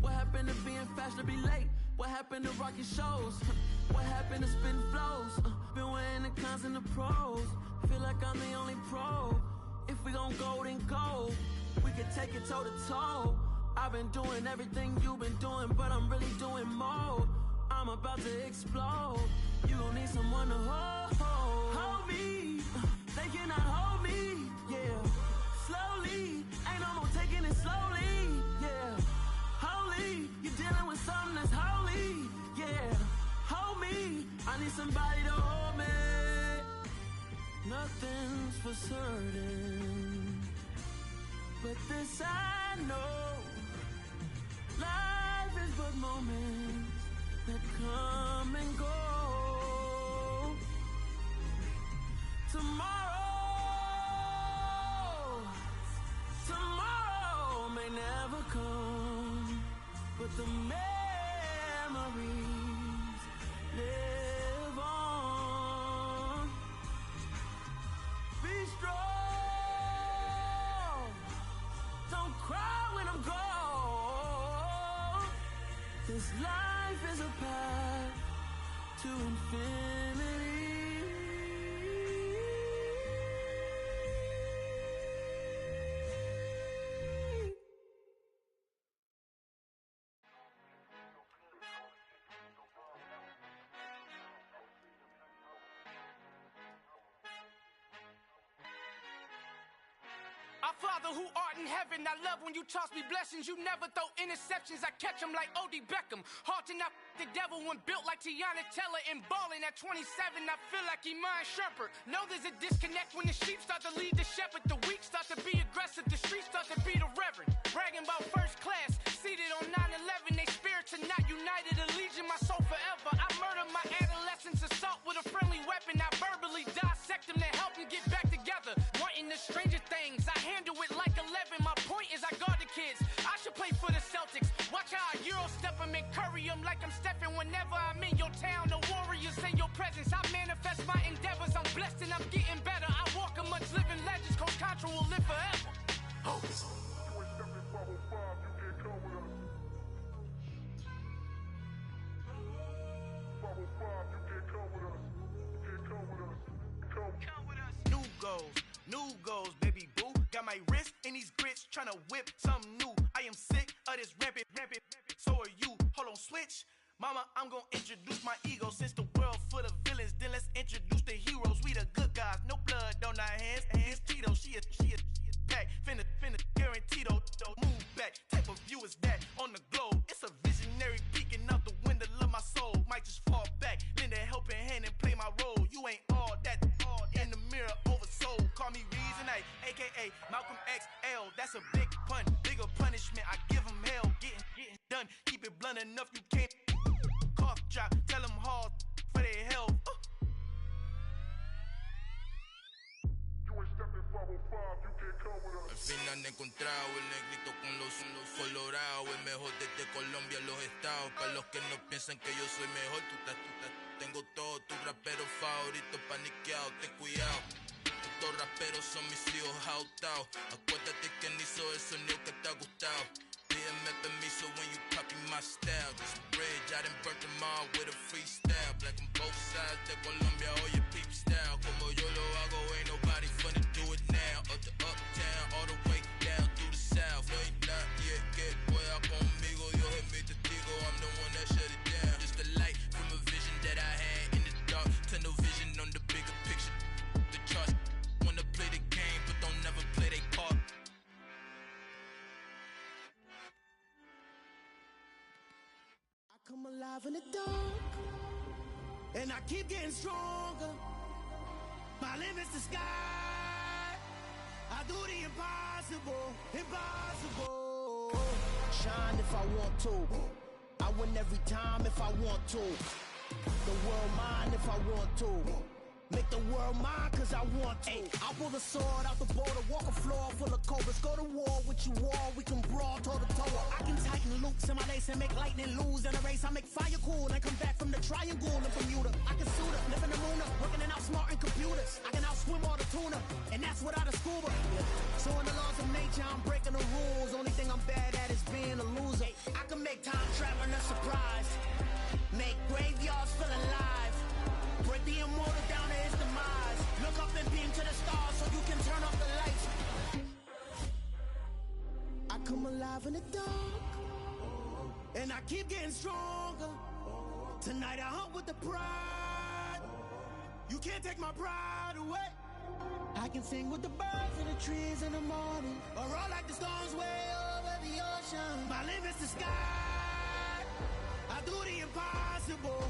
What happened to being fashionably late? What happened to rocking shows? What happened to spitting flows? Been weighing the cons and the pros. Feel like I'm the only pro. If we gon' go, then go. We can take it toe to toe. I've been doing everything you've been doing, but I'm really doing more. I'm about to explode. You gon' need someone to hold me. They cannot hold me, yeah. Slowly, ain't no more taking it slowly, yeah. Holy, you're dealing with something that's holy, yeah. Hold me, I need somebody to hold me. Nothing's for certain, but this I know. Life is but moments that come and go. Tomorrow may never come, but the memories live on. Be strong, don't cry when I'm gone. This life is a path to infinity. I fly Father who art in heaven, I love when you toss me blessings. You never throw interceptions, I catch them like O.D. Beckham. Hard to not the devil when built like Tiana Teller and balling at 27. I feel like Iman Shumpert. Know there's a disconnect when the sheep start to lead the shepherd. The weak start to be aggressive, the streets start to be the reverend. Bragging about first class, seated on 9/11. They spirits are not united, a legion, my soul forever. I murdered my adolescence, assault with a friendly weapon. I verbally dissect them to help them get back together. Wanting the stranger things, I handle it like 11. My point is I guard the kids. I should play for the Celtics. Watch how I Euro step them and curry them like I'm stepping. Whenever I'm in your town, the warriors in your presence. I manifest my endeavors. I'm blessed and I'm getting better. I walk amongst living legends. Coach Contra will live forever. Oh. New goals, baby boo. Got my wrist in these grits, tryna whip something new. I am sick of this rampant. So are you. Hold on, switch. Mama, I'm gonna introduce my ego. Since the world full of villains, then let's introduce the heroes. We the good guys, no blood on our hands. Hands Tito, she a back. Finna guarantee though. Move back. Type of view is that on the globe? It's a visionary peeking out the window of my soul. Might just fall back, lend a helping hand and play my role. You ain't all that in the mirror oversold. Call me Reason A, aka Malcolm XL. That's a big pun, bigger punishment. I give him hell, getting done. Keep it blunt enough, you can't cough drop. Tell them hard for their health. Al fin han encontrado el negrito con los colorados, el mejor desde Colombia, los estados. Para los que no piensan que yo soy mejor, tengo todos tus raperos favoritos paniqueados, ten cuidado. Estos raperos son mis hijos jautados. Acuérdate que ni hizo el sonido que te ha gustado. Pídeme permiso when you copy my style. This bridge, I done burnt them all with a freestyle. Black on both sides de Colombia, oye peep style. Como yo lo hago, ain't nobody finna do it now. Up to uptown, all the way down through the south. No hay nadie que pueda conmigo, Dios es mi testigo. I'm the one that shut it down. Just a light from a vision that I had in the dark. Tunnel vision on the bigger picture. The charts wanna play the game, but don't never play their part. Come alive in the dark, and I keep getting stronger. My limit's the sky. I do the impossible. Shine if I want to. I win every time if I want to. The world mine if I want to. Make the world mine cause I want to. I pull the sword out the border, walk a floor full of cobras. Go to war with you all, we can brawl toe to toe. I can tighten loops in my lace and make lightning lose in a race. I make fire cool and come back from the triangle in Bermuda. I can suit up, live in the moon up, working and outsmarting computers. I can outswim all the tuna, and that's without a scuba. So in the laws of nature, I'm breaking the rules. Only thing I'm bad at is being a loser. I can make time traveling a surprise, make graveyards feel alive. Break the immortal down to his demise. Look up and beam to the stars so you can turn off the lights. I come alive in the dark, and I keep getting stronger. Tonight I hunt with the pride. You can't take my pride away. I can sing with the birds and the trees in the morning, or roll like the storms way over the ocean. My limit's the sky. I do the impossible.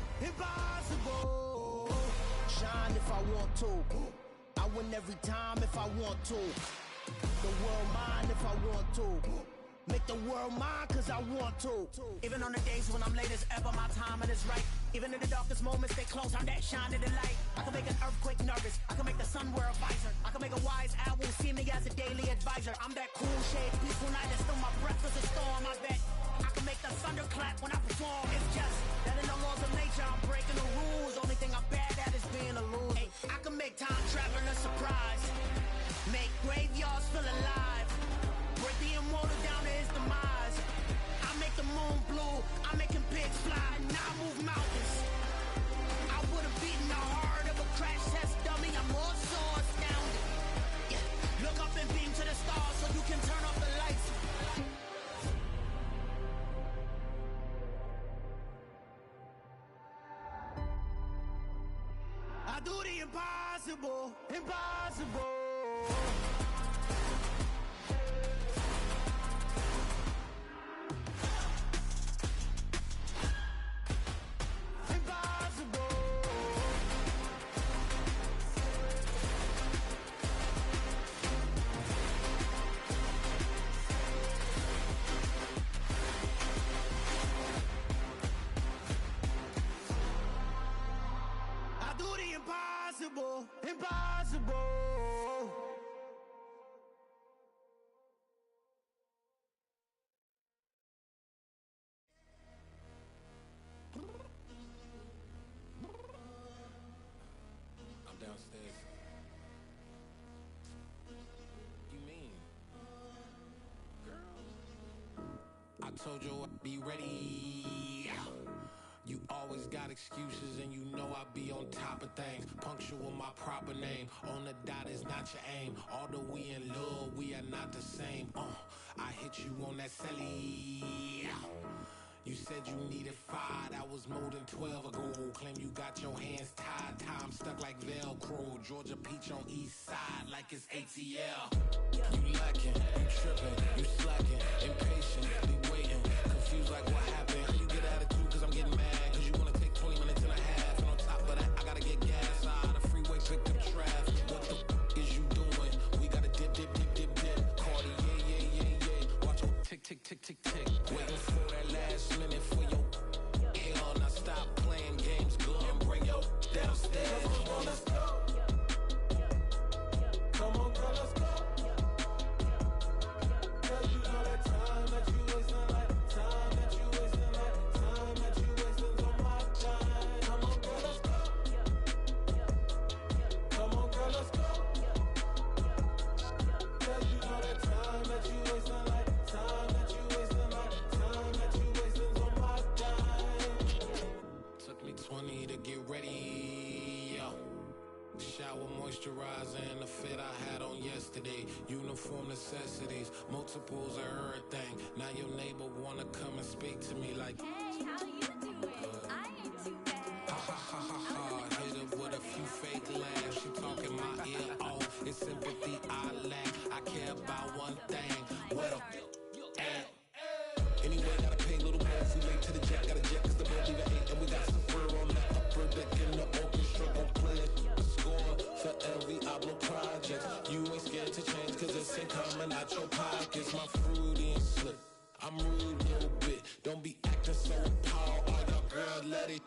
Shine if I want to. I win every time if I want to. The world mine if I want to. Make the world mine cause I want to. Even on the days when I'm late as ever, my timing is right. Even in the darkest moments, stay close, I'm that shine in the light. I can make an earthquake nervous, I can make the sun wear a visor. I can make a wise owl see me as a daily advisor. I'm that cool shade, peaceful night, and still my breath is a storm. I bet I can make the thunder clap when I perform. It's just that in the laws of nature, I'm breaking the rules. Only thing I'm bad at is being a loser. Hey, I can make time traveling a surprise, make graveyards feel alive. Break the immortal down to his demise. I make the moon blue, I make him pigs fly, and I move mountains. I would've beaten the heart of a crash test dummy. I'm more so astounded. Yeah. Look up and beam to the stars so you can turn off the lights. I do the impossible. Impossible, impossible. I'm downstairs. You mean? Girl, I told you I'd be ready. You always got excuses and you know I be on top of things. Punctual my proper name. On the dot is not your aim. Although we in love, we are not the same. I hit you on that celly. You said you needed 5, that was more than 12 ago. Claim you got your hands tied, time stuck like Velcro. Georgia Peach on east side like it's ATL. You lacking, you tripping, you slacking, impatient, be waiting, confused like what happened. How you get attitude cause I'm getting mad, cause you wanna take 20 minutes and a half. And on top of that, I gotta get gas out of the freeway, pick up traffic. What the is you doing? We gotta dip, dip, dip, dip, dip. Cardi, yeah. Watch your tick, tick, tick, tick, tick. Waiting for that last minute for your hell. Now stop playing games, go and bring your downstairs. Come on, let's go. Come on, girl, let's go. Girl, you know that time that you wasting, like time that you wasting, like time that you wasting on my time. Come on, girl, let's go. Come on, girl, let's go. Girl, you know that time that you wasting, like time that you wasting, like time that you wasting on my time. Took me 20 to get ready, yo. Shower moisturizer and the fit I had on yesterday. Uniform necessities, multiples of everything. Now your neighbor wanna come and speak to me like, Hey, how you doing? I ain't too bad. ha ha ha ha ha. Hit her with a few fake laughs. She talking my ear off. It's sympathy I lack. I care about one thing. What a at. Anyway, gotta pay a little more if we late to the jet. Gotta jet cause the boat leaving 8. And we got some fur on the upper deck in the orchestra. Gon' play it. Score for every Ablo project. You ain't scared to change cause it's ain't coming out your pockets. My fruity and slip. I'm rude a little bit. Don't be acting so appalled. All y'all girl, let it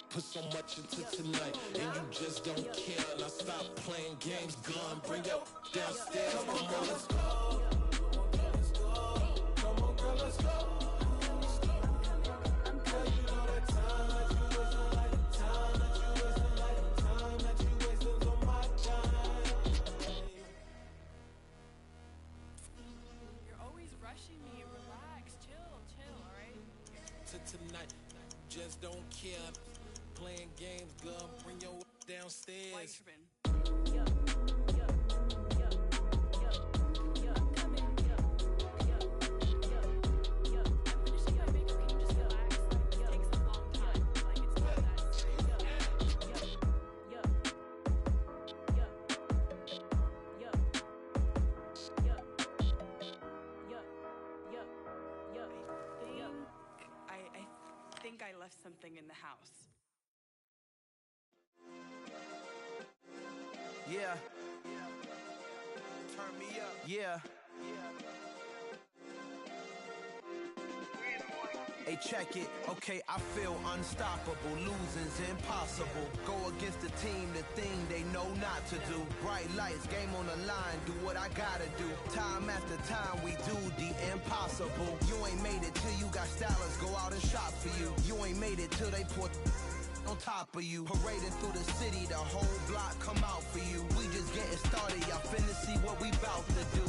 put so much into tonight. And you just don't care. Now stop playing games. Gun, bring your downstairs. Come on, girl, let's go. Come on, girl, let's go. Girl, you know that time that you wasting, like time that you wasting, like time that you wasting on my time. You're always rushing me. Relax, chill, alright? To tonight, just don't care. Playing games, girl, bring your downstairs. Why you tripping? I think I left something in the house. Yeah. Turn me up. Yeah. Hey, check it. Okay, I feel unstoppable. Losing's impossible. Go against the team, the thing they know not to do. Bright lights, game on the line. Do what I gotta do. Time after time, we do the impossible. You ain't made it till you got stylists go out and shop for you. You ain't made it till they put on top of you. Parading through the city, the whole block come out for you. We just getting started, y'all finna see what we bout to do.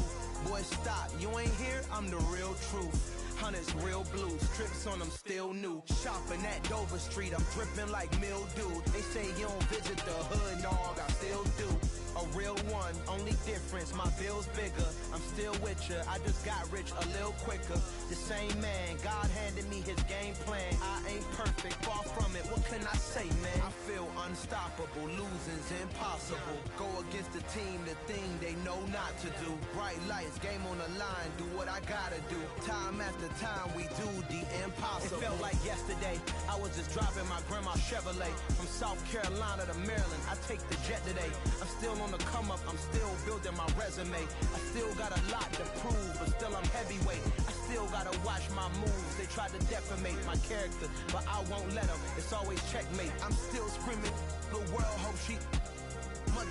Boy, stop, you ain't here, I'm the real truth. Hundreds real blue, strips on them still new. Shopping at Dover Street, I'm dripping like mildew. They say you don't visit the hood, dog, I still do. A real one, only difference, my bill's bigger. I'm still with ya, I just got rich a little quicker. The same man, God handed me his game plan. I ain't perfect, far from it, what can I say, man? I feel unstoppable, losing's impossible. Go against the team, the thing they know not to do. Bright lights, game on the line, do what I gotta do. Time after time, we do the impossible. It felt like yesterday, I was just driving my grandma's Chevrolet. From South Carolina to Maryland, I take the jet today. I'm still on the come up, I'm still building my resume. I still got a lot to prove, but still I'm heavyweight. I still gotta watch my moves. They try to defamate my character, but I won't let them. It's always checkmate. I'm still screaming, the world hope she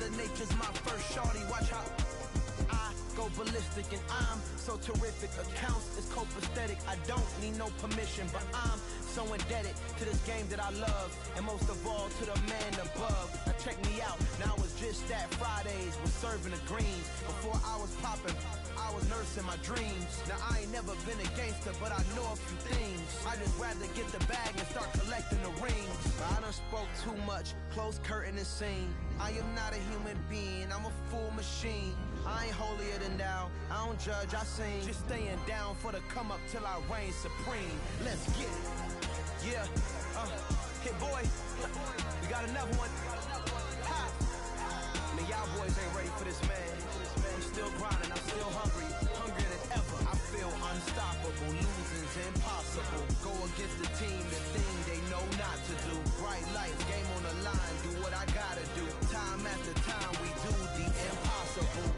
Mother Nature's my first shorty. Watch how I go ballistic, and I'm so terrific. Accounts is copacetic. I don't need no permission, but I'm so indebted to this game that I love, and most of all to the man above. Now check me out. Now it's just that Fridays was serving the greens. Before I was popping, I was nursing my dreams. Now I ain't never been a gangster, but I know a few things. I just rather get the bag and start collecting the rings. I done spoke too much, close curtain and scene. I am not a human being, I'm a full machine. I ain't holier than thou, I don't judge, I sing. Just staying down for the come up till I reign supreme. Let's get it. Yeah, hit boy, we got another one. Ha! Man, y'all boys ain't ready for this, man. I'm still grinding, I'm still hungry, hungrier than ever. I feel unstoppable, losing's impossible. Go against the team, the thing they know not to do. Bright lights, game on the line, do what I gotta do. Time after time, we do the impossible.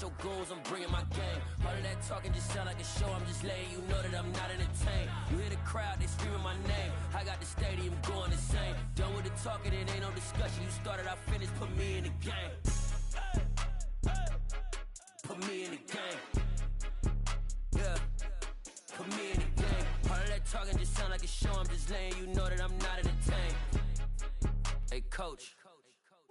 Your goals, I'm bringing my game. All of that talking just sound like a show. I'm just letting you know that I'm not entertained. You hear the crowd, they screaming my name. I got the stadium going insane. Done with the talking, it ain't no discussion. You started, I finished, put me in the game. Put me in the game. Yeah, put me in the game. All of that talking just sound like a show. I'm just letting you know that I'm not entertained. Hey, coach,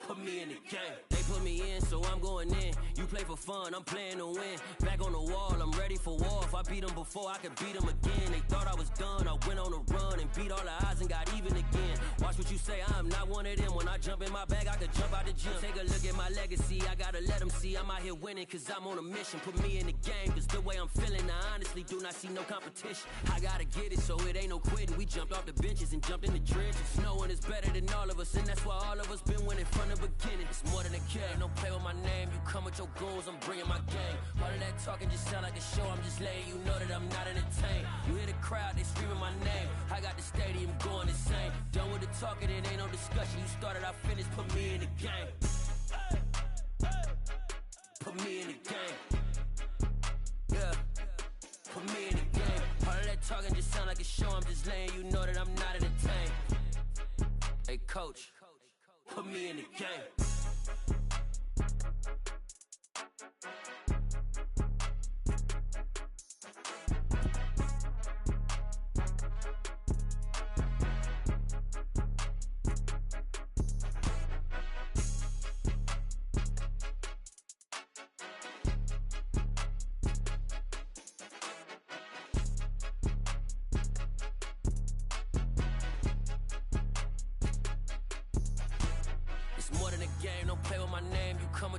put me in the game. They put me in, so I'm going in. You play for fun, I'm playing to win. Back on the wall, I'm ready for war. If I beat them before, I could beat them again. They thought I was done, I went on a run and beat all the odds and got even again. Watch what you say, I'm not one of them. When I jump in my bag, I could jump out the gym. Take a look at my legacy, I gotta let them see I'm out here winning, cause I'm on a mission. Put me in the game, cause the way I'm feeling, I honestly do not see no competition. I gotta get it, so it ain't no quitting. We jumped off the benches and jumped in the trenches. No one is better than all of us, and that's why all of us been winning from the beginning. It's more than a game, don't play with my name. You come with your goals, I'm bringing my game. All of that talking just sound like a show. I'm just letting you know that I'm not entertained. You hear the crowd, they screaming my name. I got the stadium going insane. Done with the talking, it ain't no discussion. You started, I finished, put me in the game. Put me in the game. Yeah, put me in the game. All of that talking just sound like a show. I'm just letting you know that I'm not entertained. Hey, coach, put me in the game.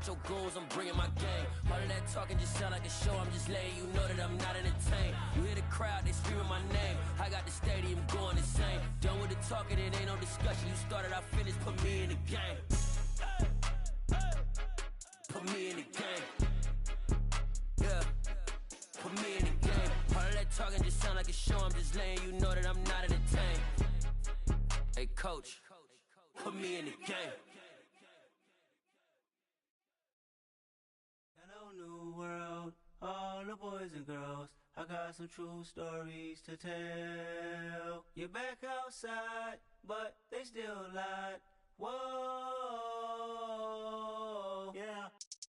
Your goals, I'm bringing my game. All of that talking just sound like a show. I'm just letting you know that I'm not entertained. You hear the crowd, they screaming my name. I got the stadium going insane. Done with the talking, it ain't no discussion. You started, I finished, put me in the game. Put me in the game. Yeah, put me in the game. All of that talking just sound like a show. I'm just letting you know that I'm not entertained. Hey, coach, put me in the game. Hello, new world, all the boys and girls. I got some true stories to tell. You're back outside, but they still lied. Whoa, yeah.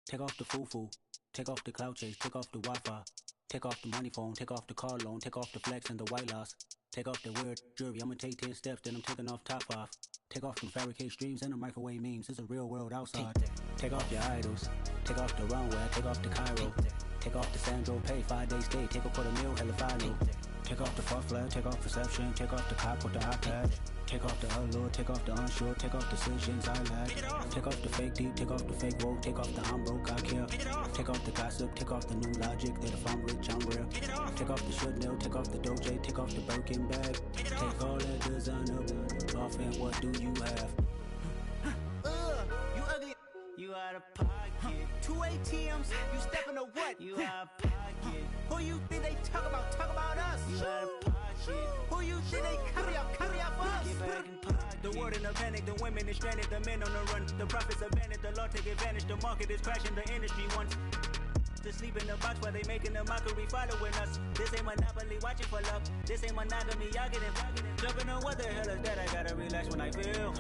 Take off the foo-foo, take off the cloud chase, take off the Wi-Fi. Take off the money phone, take off the car loan, take off the flex and the white loss. Take off the weird jewelry, I'ma take 10 steps, then I'm taking off top 5. Take off them fabricate streams and the microwave memes, it's a real world outside. Take off your idols, take off the runway, take off the Cairo. Take off the Sandro pay, 5-day stay, take a $250,000, hella final. Take off the far flag, take off perception, take off the cop with the iPad. Take off the allure, take off the unsure, take off decisions I lack. Take off the fake deep, take off the fake woke, take off the I'm broke, I care. Take off the gossip, take off the new logic, that if I'm rich, I'm real. Take off the Chanel, take off the Doja, take off the Birkin bag. Take all that designer off and what do you have? out of pocket. 2 ATMs, you stepping to what? You out of pocket. Who you think they talk about? Talk about us. You out of pocket. Who you think they carry up for us? Get back in pocket. The world in a panic, the women is stranded, the men on the run. The profits abandoned, the law take advantage. The market is crashing, the industry wants to sleep in the box while they making a mockery following us. This ain't monopoly, watching for love. This ain't monogamy, y'all getting jumping on what the hell is that? I gotta relax when I feel.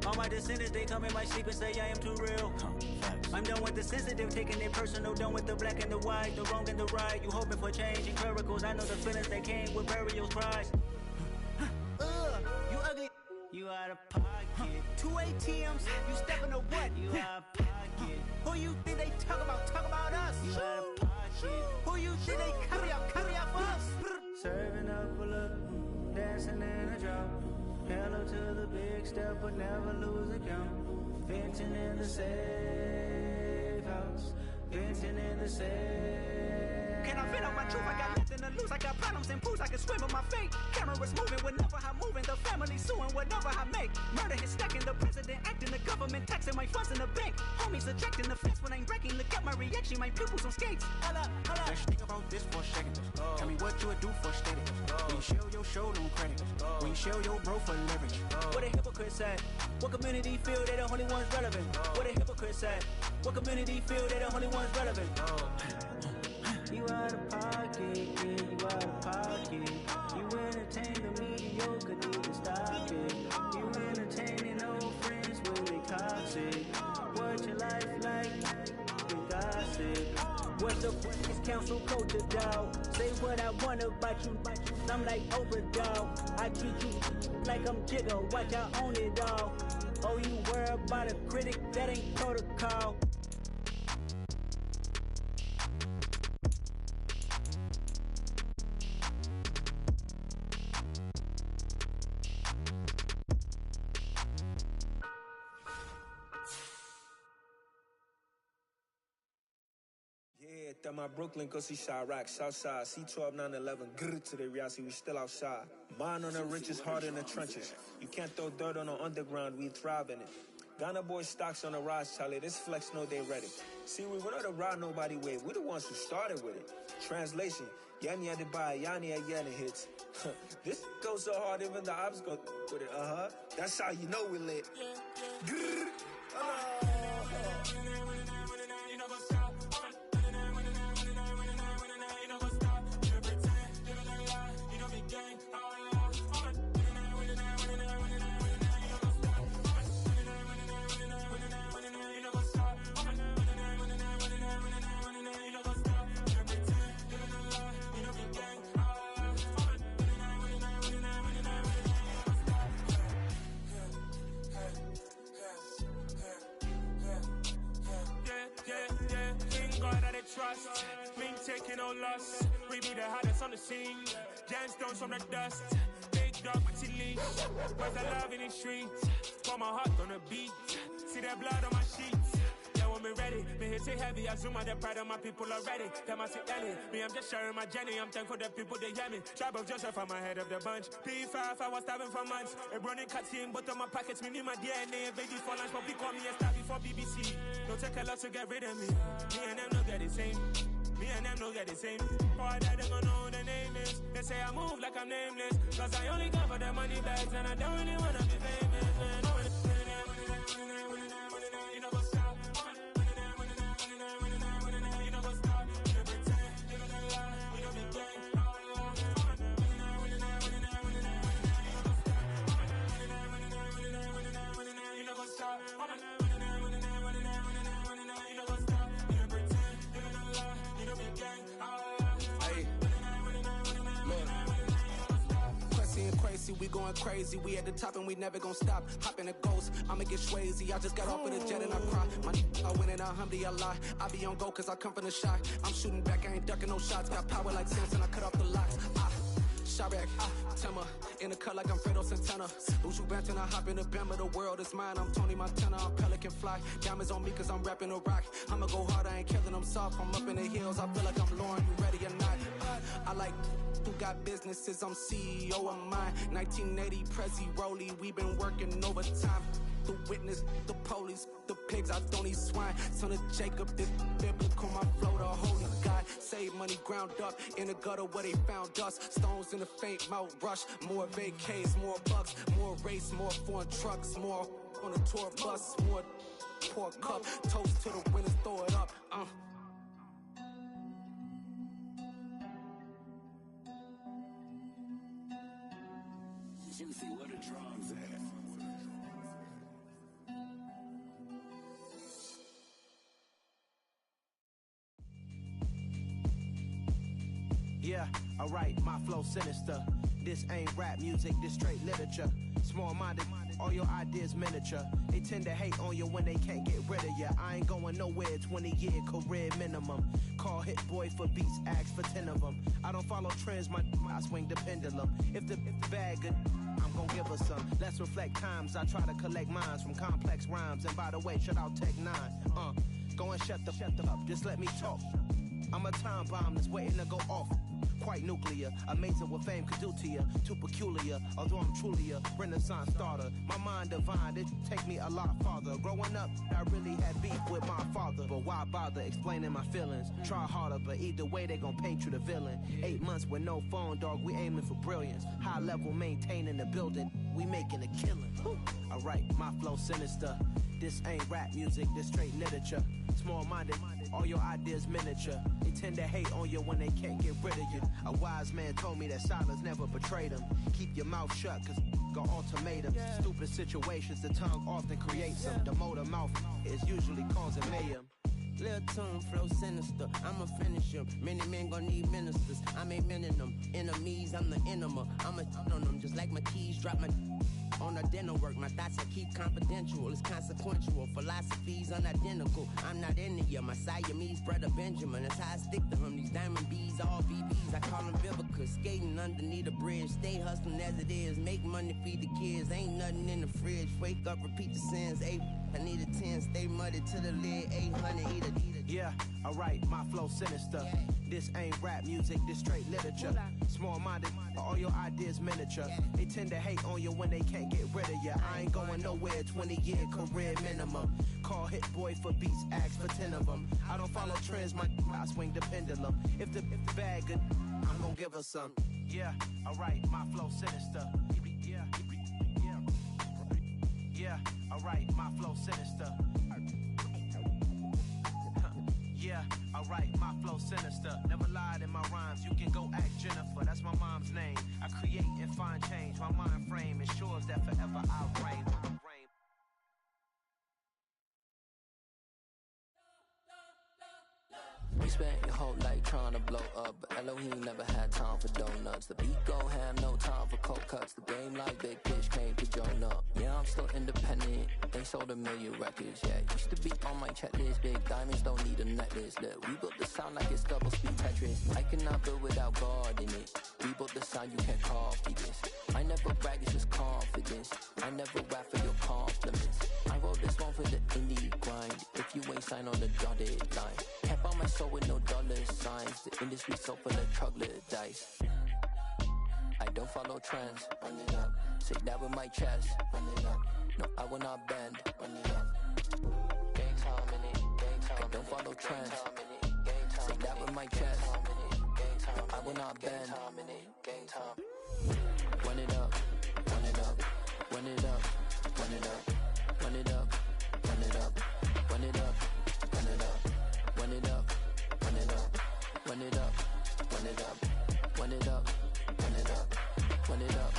All my descendants, they come in my sleep and say I am too real. I'm done with the sensitive, taking it personal. Done with the black and the white, the wrong and the right. You hoping for change and miracles. I know the feelings that came with burial cries. You ugly. You out of pocket. 2 ATMs, you stepping to what? You out of pocket. Who you think they talk about? Talk about us. You out of pocket. Who you think they carry up for us? Serving up a look, dancing in a drop. Hello to the big step, but never lose a count. Venting in the safe house. Venting in the safe. Can I vent out my truth? I got nothing to lose. I got problems and pools. I can swim with my fate. Cameras moving whenever I'm moving. The family suing whatever I make. Murder is stacking. The president acting. The government taxing my funds in the bank. Homies ejecting the fence when I'm breaking. Look at my reaction. My pupils on skates. Hold up. Let's think about this for a second. Tell me what you would do for steady. When you show your show, no credit. When you show your bro for leverage. What a hypocrite said. What community feel they the only ones relevant? What a hypocrite said. What community feel they the only ones relevant? You out of pocket, yeah, you out of pocket. You entertain the mediocre, need to stop it. You entertaining old friends when they toxic. What your life like? They gossip. What's the British Council culture, dog? Say what I want about you. I'm like Oprah, dog. I treat you like I'm Jigga. Watch I own it all. Oh, you worry about a critic? That ain't protocol. Yeah, that my Brooklyn, go see Chirac, Southside, C12, 911, grrr to the reality, we still outside. Mine on the riches, hard in the trenches. You can't throw dirt on the underground, we thrive in it. Ghana boys stocks on the rise, Charlie, this flex know they ready. See, we went on the ride nobody wave, we the ones who started with it. Translation, Yanni had to buy, Yanni had Yanni hits. This goes so hard, even the ops go with it, That's how you know we lit. Grrr, trust, me taking no loss. We be the hardest on the scene. Gemstones from the dust. Big dog with your leash. Where's the love in the streets? Put my heart on the beat. See that blood on my sheets. Yeah, when me ready, me hit it heavy. I zoom out the pride of my people already. Them I see Ellie. Me, I'm just sharing my journey. I'm thankful the people they hear me. Tribe of Joseph, I'm ahead of the bunch. P5, I was starving for months. A running cutscene, but on my pockets, me need my DNA. Baby for lunch, but we call me a star before BBC. Don't take a lot to get rid of me. Me and them no get the same. Me and them no get the same. Boy, that they gonna know who the name is. They say I move like I'm nameless. Cause I only come for the money bags and I don't really wanna be famous, man. You know what's up? You know what's up? You pretend, you don't lie, you don't be gang. You know what's up? Crazy, we going crazy. We at the top and we never gonna stop. Hop in a ghost, I'ma get swayzy. I just got off of the jet and I cry. I win and I humdy, I lie. I be on go cause I come from the shot. I'm shooting back, I ain't ducking no shots. Got power like Samson, I cut off the locks. Chirac, Timmer, in the cut like I'm Fredo Santana. Who's you benching? I hop in the Bama, the world is mine. I'm Tony Montana, I'm Pelican Fly. Diamonds on me cause I'm rapping a rock. I'ma go hard, I ain't killing them soft. I'm up in the hills, I feel like I'm Lauren, you ready or not? I like who got businesses, I'm CEO of mine. 1980 Prezi Rolly, we been working overtime. the witness, the police, the pigs, I don't eat swine. Son of Jacob, this biblical, my flow, the holy God. Save money ground up in the gutter where they found us. Stones in the faint mouth rush. More vacays, more bucks, more race, more foreign trucks, more on a tour bus, more pour cup. Toast to the winners, throw it up. Juicy, where the drums at? Yeah, alright, my flow sinister. This ain't rap music, this straight literature. Small-minded, all your ideas miniature. They tend to hate on you when they can't get rid of you. I ain't going nowhere, 20-year career minimum. Call Hit Boy for beats, ask for 10 of them. I don't follow trends, I swing the pendulum. If the bag good, I'm gon' give her some. Let's reflect times, I try to collect minds from complex rhymes. And by the way, shout out Tech 9. Go and shut the up, just let me talk. I'm a time bomb that's waiting to go off. Quite nuclear, amazing what fame could do to you. Too peculiar, although I'm truly a renaissance starter. My mind divine, it take me a lot farther. Growing up, I really had beef with my father. But why bother explaining my feelings? Try harder, but either way they gon' paint you the villain. 8 months with no phone, dog, we aiming for brilliance. High level maintaining the building, we making a killing. Alright, my flow sinister. This ain't rap music, this straight literature. Small-minded, all your ideas miniature. They tend to hate on you when they can't get rid of you. A wise man told me that silence never betrayed him. Keep your mouth shut, cause got ultimatums. Stupid situations, the tongue often creates them. The motor mouth is usually causing mayhem. Lil' tune, flow sinister, I'ma finish him. Many men gon' need ministers, I'm aiming them. Enemies, I'm the enema, I'ma on them. Just like my keys, drop my on a dinner work. My thoughts I keep confidential, it's consequential. Philosophies unidentical, I'm not into you. My Siamese brother Benjamin, that's how I stick to him. These diamond bees, all BBs, I call them Vivica. Skating underneath a bridge, stay hustling as it is. Make money, feed the kids, ain't nothing in the fridge. Wake up, repeat the sins, I need a 10, stay muddy to the lid, 800, eat a. Yeah, alright, my flow sinister. This ain't rap music, this straight literature. Small-minded, all your ideas miniature. They tend to hate on you when they can't get rid of you. I ain't going nowhere, 20-year career minimum. Call Hit Boy for beats, ask for 10 of them. I don't follow trends, I swing the pendulum. If the bag good, I'm gon' give her some. Yeah, alright, my flow sinister. Yeah, alright, my flow sinister. Yeah, alright, my flow sinister. Never lied in my rhymes, you can go ask Jennifer. That's my mom's name. I create and find change. My mind frame ensures that forever I'll reign. You spent your whole life trying to blow up, but Elohim never had time for donuts. The beat go ham, no time for cold cuts. The game like Big Fish came to join up. Yeah, I'm still independent, they sold 1 million records. Yeah, used to be on my checklist. Big diamonds don't need a necklace. Look, we built the sound like it's double speed Tetris. I cannot build without God in it. We built the sound, you can't copy this. I never brag, it's just confidence. I never rap for your compliments. I wrote this one for the indie grind. If you ain't signed on the dotted line, can't buy my soul with no dollar signs. The industry so full of troglodytes. I don't follow trends. Run it up. Say that with my chest. Run it up. No, I will not bend. Run it up. Gang time in it. Gang time. I don't follow trends. Say that with my chest. No, I will not bend. Gang time. Run it up. Run it up. Run it up. Run it up. Run it up. Run it up. Run it up. Run it up. Run it up. Run it up. Run it up. Run it up. Run it up. Run it up. Run it up.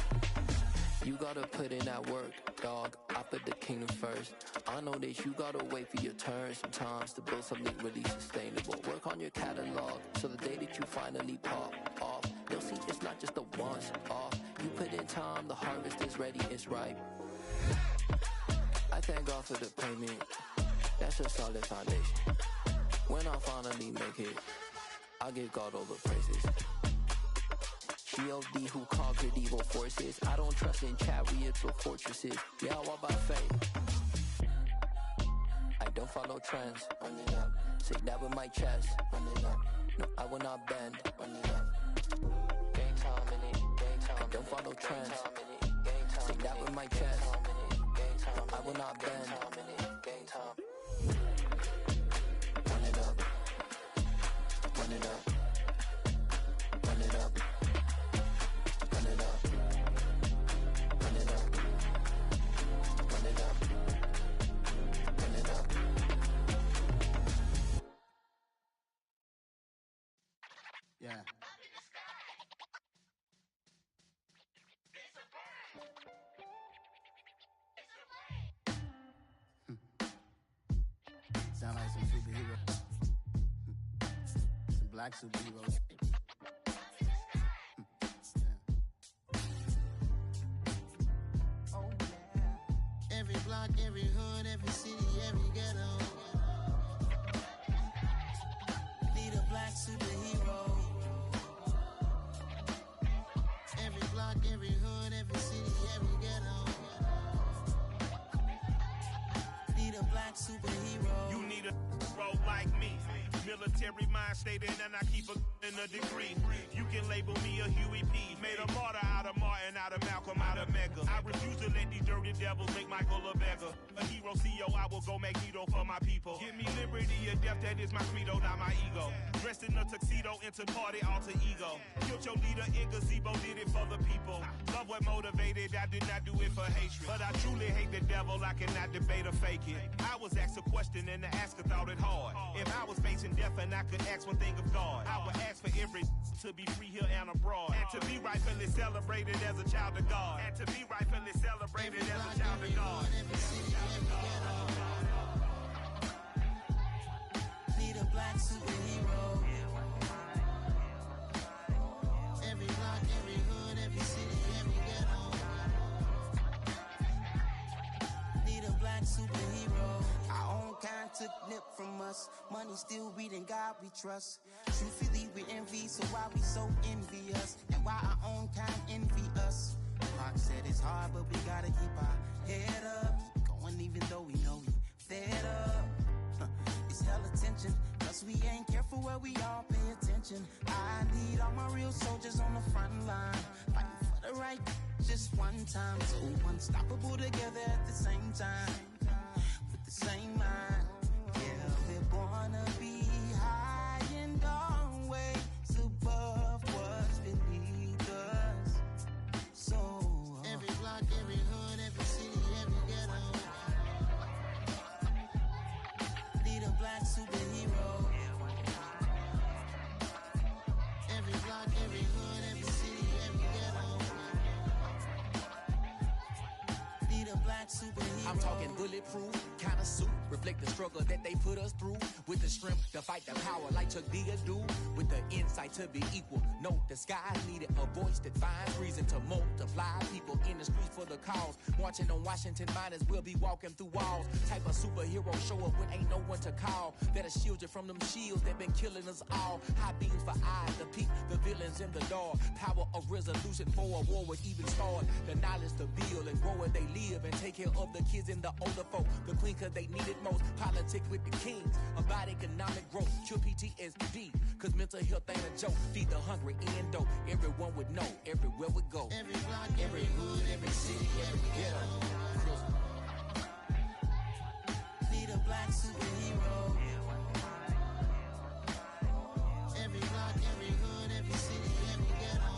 You gotta put in that work, dog. I put the kingdom first. I know that you gotta wait for your turn sometimes to build something really sustainable. Work on your catalog so the day that you finally pop off, they'll see it's not just a once off. You put in time, the harvest is ready, it's ripe. I thank God for the payment. That's a solid foundation. When I finally make it, I give God all the praises. G.O.D. who conquered evil forces. I don't trust in chariots or fortresses. Yeah, I walk by faith. I don't follow trends. Run it up. Say that with my chest. Run it up. No, I will not bend. Run it up. Gang time in it. Gang time. I don't follow trends. Say that with my chest. No, I will not bend. Game time. Run it up. Run it up. Run it up. Run it up. Run it up. Run it up. Run it up. Yeah. Sound like some superheroes. Some black superheroes. Oh, yeah. Every block, every hood, every city, every ghetto. Need a black superhero. Every block, every hood, every city, every ghetto. Need a black superhero. You need a hero like me. Military mind stated, and I keep in a degree. You can label me a Huey P. Made a martyr out of Martin, out of Malcolm, out of Mega. I refuse to let these dirty devils make Michael a beggar. A hero CEO, I will go Magneto for my people. Give me liberty or death, that is my credo, not my ego. Dressed in a tuxedo, into party, alter ego. Killed your leader in gazebo, did it for the people. Love what motivated, I did not do it for hatred. But I truly hate the devil, I cannot debate or fake it. I was asked a question and the asker thought it hard. If I was facing death and I could ask one thing of God, I would ask for every to be free here and abroad. And to be rightfully celebrated as a child of God. And to be rightfully celebrated as a child of God. Need a black superhero. Every block, every hood, every city, every ghetto. Need a black superhero. Our own kind took nip from us. Money still reading God we trust. Truthfully we envy, so why we so envious? And why our own kind envy us? Pac said it's hard, but we gotta keep our head up. Going even though we know we fed up. It's hell attention, cause we ain't careful where we all pay attention. I need all my real soldiers on the front line, fighting for the right just one time. So unstoppable together at the same time, with the same mind. Yeah, we're born to be high and always above what's beneath us. So every block, every hood, every city, every ghetto. Need a black superhero. Every block, every hood, every city, every ghetto. Need a black superhero. I'm talking bulletproof kind of suit, reflect the struggle that they put us through. With the strength to fight the power like Chuck D do. With the insight to be equal. No, the skies needed a voice that finds reason to multiply. People in the streets for the cause. Marching on Washington, might as well be walking through walls. Type of superhero show up when ain't no one to call. That'll shield you from them shields that been killing us all. High beams for eyes to peek the villains in the dark. Power of resolution for a war would even start. The knowledge to build and grow where they live and take care of the kids and the older folk. The queen cause they need it most. Politics with the kings. About economic growth. Cure PTSD. Cause mental health ain't a joke. Feed the hungry and dope. Everyone would know. Everywhere we go. Every block, every hood, every city, every ghetto. Need a black superhero. Every block, every hood, every city, every ghetto.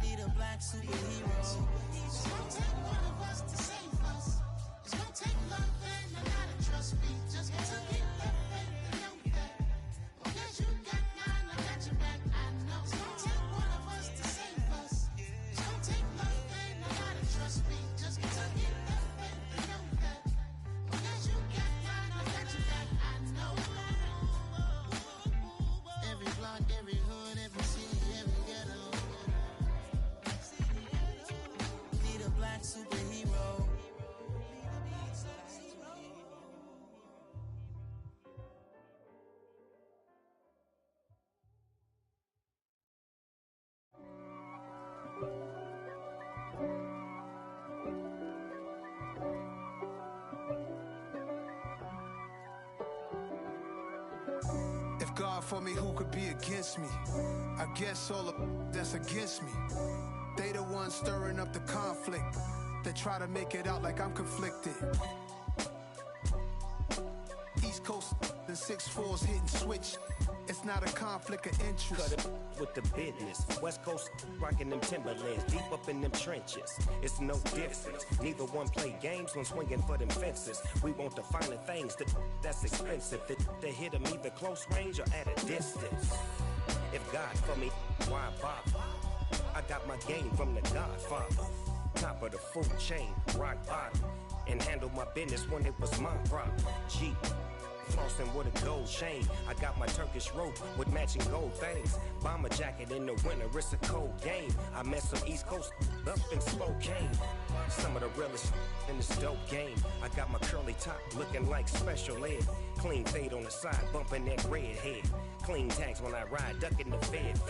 Need a black superhero. It's gonna take one of us to save us. It's gonna take love and a lot of trust. We just got to get love and know that. Because you got mine, I got your back. I know. It's gonna take one of us to save us. It's gonna take love and a lot of trust. We just got to get love and know that. Because you got mine, I got your back. I know. Every block, every hood, every city, every ghetto. Need a black superhero. If God for me, who could be against me? I guess all of that's against me. They the ones stirring up the conflict. The that try to make it out like I'm conflicted. East Coast and 6'4s hitting switch. It's not a conflict of interest. Cut it with the business. West Coast rocking them Timberlands, deep up in them trenches. It's no difference. Neither one play games when swinging for them fences. We want the finer things that's expensive. They hit them either close range or at a distance. If God for me, why bother? I got my game from the Godfather. Top of the food chain, rock bottom. And handle my business when it was my problem. G. Flossing with a gold chain. I got my Turkish rope with matching gold things. Bomber jacket in the winter, it's a cold game. I met some East Coast up in Spokane. Some of the realest in this dope game. I got my curly top looking like special ed. Clean fade on the side, bumping that red head. Clean tags when I ride, ducking the feds.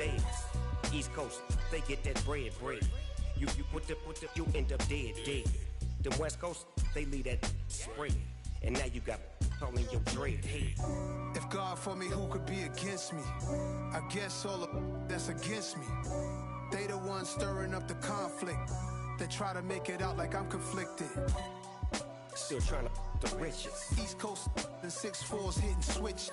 East Coast, they get that bread. You put the, you end up dead. Them West Coast, they leave that spread. And now you got all in your dread head. If God for me, who could be against me? I guess all of that's against me. They the ones stirring up the conflict. They try to make it out like I'm conflicted. Still trying to the riches. East Coast and 6'4s hitting switch.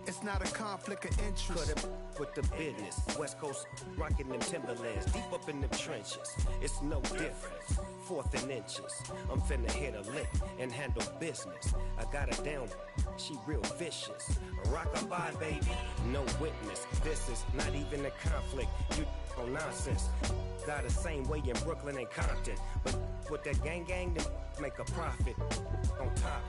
It's not a conflict of interest. Cut it with the business. West Coast rocking them Timberlands, deep up in them trenches. It's no difference. 4th and inches. I'm finna hit a lick and handle business. I got her down, she real vicious. Rock-a-bye, baby, no witness. This is not even a conflict. You on nonsense. Got the same way in Brooklyn and Compton. But with that gang, then make a profit. On top,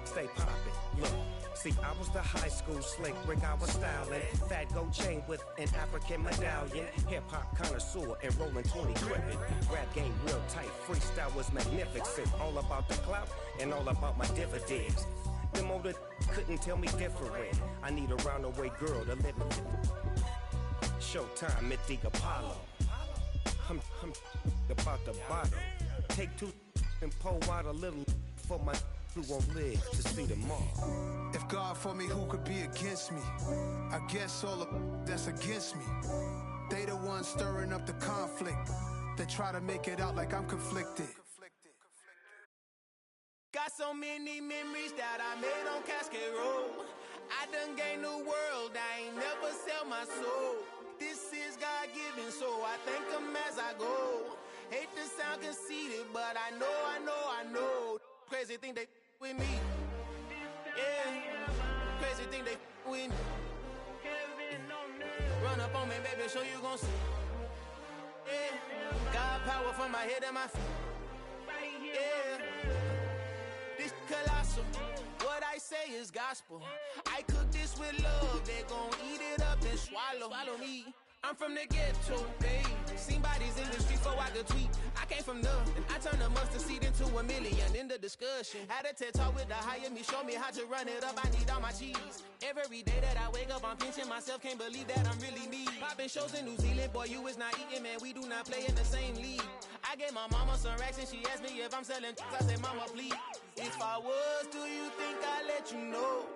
stay poppin'. Look. See, I was the high school slick Rick, I was styling. Fat gold chain with an African medallion. Hip-hop connoisseur and rolling 20 gripping. Rap game real tight, freestyle was magnificent. All about the clout and all about my dividends. Them older couldn't tell me different. I need a roundaway girl to live in. Showtime at the Apollo. I'm about the bottle. Take 2 and pour out a little for my who won't live to see tomorrow. If God for me, who could be against me? I guess all of that's against me. They the ones stirring up the conflict. They try to make it out like I'm conflicted. Got so many memories that I made on Cascade Road. I done gained the world, I ain't never sell my soul. This is God-given, so I thank him as I go. Hate to sound conceited, but I know. Crazy thing they with me. Yeah, crazy thing they with me. Run up on me, baby, so you gon' see. Yeah, got power from my head and my feet. Yeah, this colossal. What I say is gospel. I cook this with love. They gon' eat it up and swallow me. I'm from the ghetto, babe. Seen bodies in the streets before I could tweet. I came from nothing. I turned a mustard seed into a million in the discussion. Had a TED talk with the higher me, show me how to run it up. I need all my cheese. Every day that I wake up, I'm pinching myself. Can't believe that I'm really me. Popping shows in New Zealand, boy, you is not eating, man. We do not play in the same league. I gave my mama some racks and she asked me if I'm selling. I said, mama, please. If I was, do you think I'd let you know?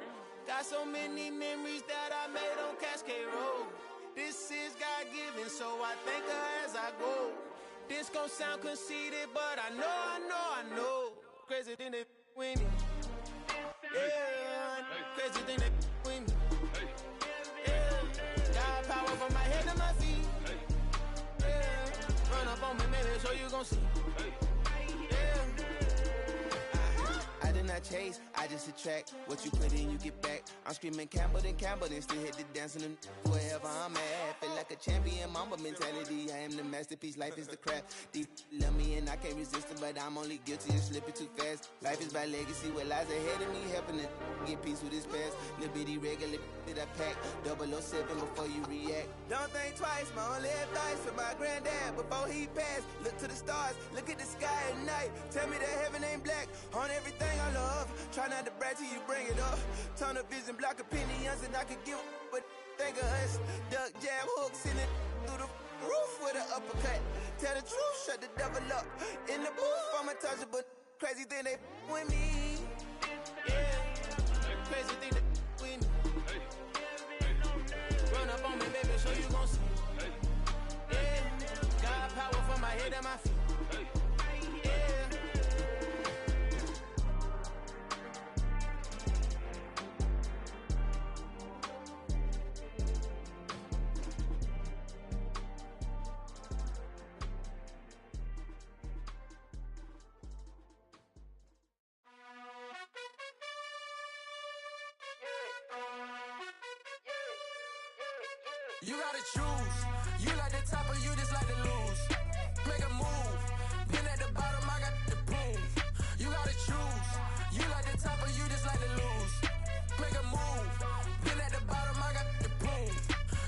Got so many memories that I made on Cascade Road. This is God-given, so I thank her as I go. This gon' sound conceited, but I know. Crazy thing they with me. Yeah, crazy thing they with me. Yeah, got power from my head to my feet. Yeah, run up on me, maybe so you gon' see. Yeah. I did not chase, I just attract. What you put in, you get back. I'm screaming Campbell, then still hit the dancing and wherever I'm at. Feel like a champion, mamba mentality. I am the masterpiece, life is the crap. Deep love me and I can't resist it, but I'm only guilty of slipping too fast. Life is by legacy, what lies ahead of me, helping to get peace with his past. Little bitty regular that I pack, 007 before you react. Don't think twice, my only advice for my granddad before he passed. Look to the stars, look at the sky at night. Tell me that heaven ain't black on everything I love. Try not to brag till you bring it up. Tunnel vision, block opinions, and I could give but think of us. Duck jab hooks in it through the roof with an uppercut. Tell the truth, shut the devil up. In the booth, I'm untouchable. Crazy thing they with me. Yeah, crazy thing they with me. Run up on me, baby, so you gon' see. Yeah, got power from my head and my feet. Yeah. You gotta choose. You like the top or you just like to lose. Make a move. Been at the bottom, I got the proof. You gotta choose. You like the top or you just like to lose. Make a move. Been at the bottom, I got the proof.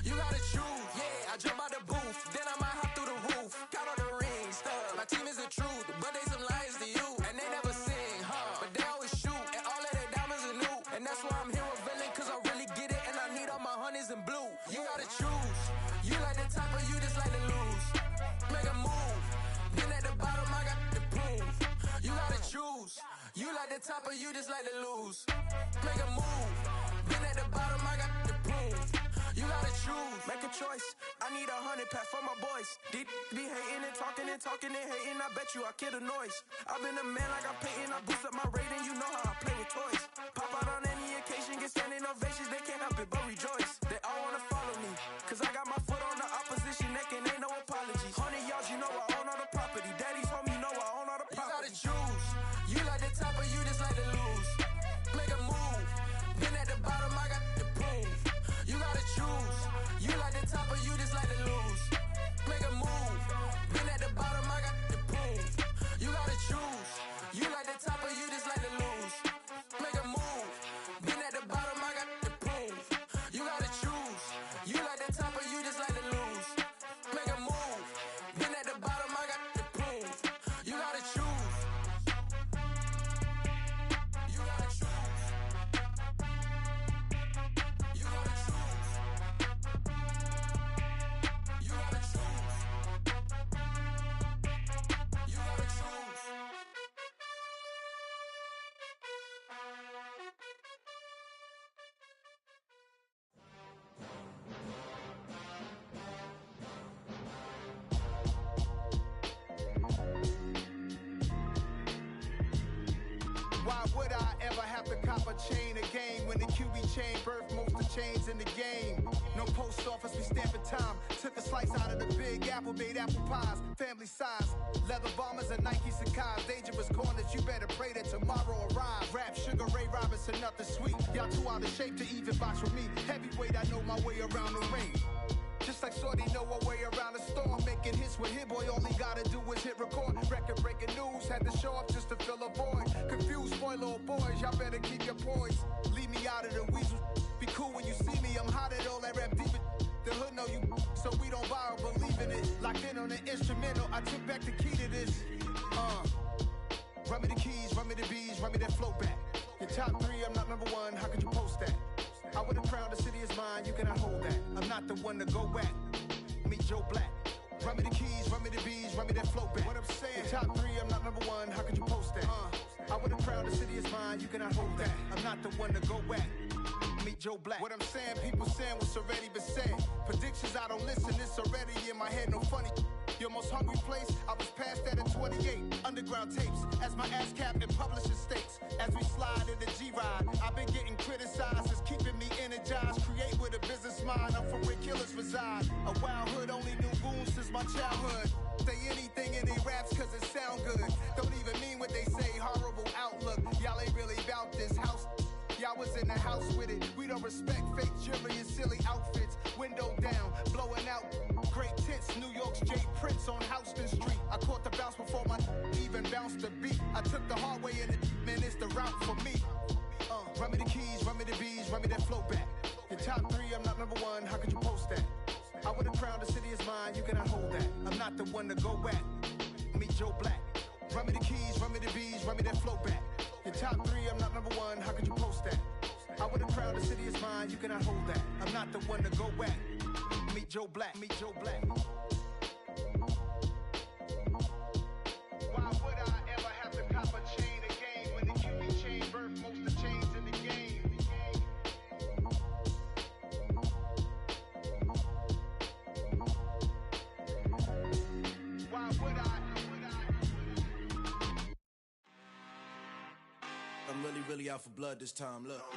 You gotta choose. Yeah, I jump out the booth, then I might hop through the roof. Count on the rings, stuff. My team is the truth, but they some liars to you. And they never sing, but they always shoot. And all of their diamonds are new. And that's why I'm here with villain, cause I really get it. And I need all my honeys in blue. You gotta choose. You like the top or you just like to lose. Make a move. Been at the bottom, I got the proof. You gotta choose. You like the top or you just like to lose. Make a move. Been at the bottom, I got the proof. You gotta choose. Make a choice. I need 100 pack for my boys. Deep be hating and talking and hating. I bet you I kill the noise. I've been a man like I'm Peyton. I boost up my rating. You know how I play with toys. Pop out on any occasion, get standing ovations. They can't help it but rejoice. They all wanna follow me, cause I got my foot on the opposition neck and ain't no apologies. 100 yards, you know I own all the property. Daddy's home, you know I own all the property. You gotta choose. You like the top or you just like to lose. Make a move. Been at the bottom, I got the proof. You gotta choose. You like the top or you just like to lose. Make a move. Been at the bottom, I got the proof. You gotta choose. You like the top or you just like to lose. Make a move. Been at the bottom, I got the proof. You gotta choose. You like the top or you just like to lose. Make a move. Been at the bottom, I got the proof. You gotta choose. You gotta choose. You gotta choose. You gotta choose. You gotta choose. Why would I ever have to cop a chain again when the QB chain birthed most of chains in the game? No post office, we stamping time. Took a slice out of the big apple, made apple pies, family size. Leather bombers and Nike Sakai's. Dangerous corners, you better pray that tomorrow arrives. Rap, Sugar Ray Robinson, nothing sweet. Y'all too out of shape to even box with me. Heavyweight, I know my way around the ring. Just like Shorty know her way around the storm. Making hits with Hit Boy, all he gotta do is hit record. Record breaking news, had to show up just to fill a void. Confused, spoiled little boys, y'all better keep your poise. Leave me out of the weasel. Be cool when you see me, I'm hot at all that rap deep. The hood know you, so we don't borrow, believe in it. Locked in on the instrumental, I took back the key to this. Run me the keys, run me the bees, run me that flow back. Your top 3, I'm not number 1, how could you post that? I would've crowned the city is mine, you cannot hold that. I'm not the one to go back. Meet Joe Black. Run me the keys, run me the bees, run me that flow back. What I'm saying, your top 3, I'm not number 1, how could you post that? I would've crowned the city is mine, you cannot hold that. I'm not the one to go back. Meet Joe Black. What I'm saying, people saying what's already been said. Predictions, I don't listen, it's already in my head, no funny. Your most hungry place, I was past that at 28. Underground tapes, as my ass cap in publishing states. As we slide in the G-Ride, I've been getting criticized, it's keeping me energized. Create with a business mind, I'm from where killers reside. A wild hood, only knew goons since my childhood. Say anything in they raps cause it sound good. Don't even mean what they say, horrible outlook. Y'all ain't really about this house. Y'all was in the house with it. We don't respect fake jewelry and silly outfits. Window down, blowing out great tits. New York's J. Prince on Houston Street. I caught the bounce before my even bounced the beat. I took the hard way and it, man, it's the route for me. Run me the keys, run me the bees, run me that flow back. Your top 3, I'm not number 1, how could you post that? I would've crowned the city is mine, you cannot hold that. I'm not the one to go back. Meet Joe Black. Run me the keys, run me the bees, run me that flow back. Your top 3, I'm not number 1, how could you post that? I would've crowned the city is mine, you cannot hold that. I'm not the one to go back. Meet Joe Black, meet Joe Black. Why would I ever have to cop a chain again when the QB chain birthed most of chains in the game? Why would I? I'm really out for blood this time, look.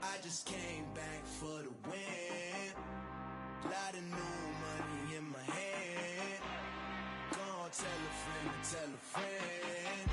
I just came back for the win. Lot of new money in my hand. Gonna tell a friend to tell a friend.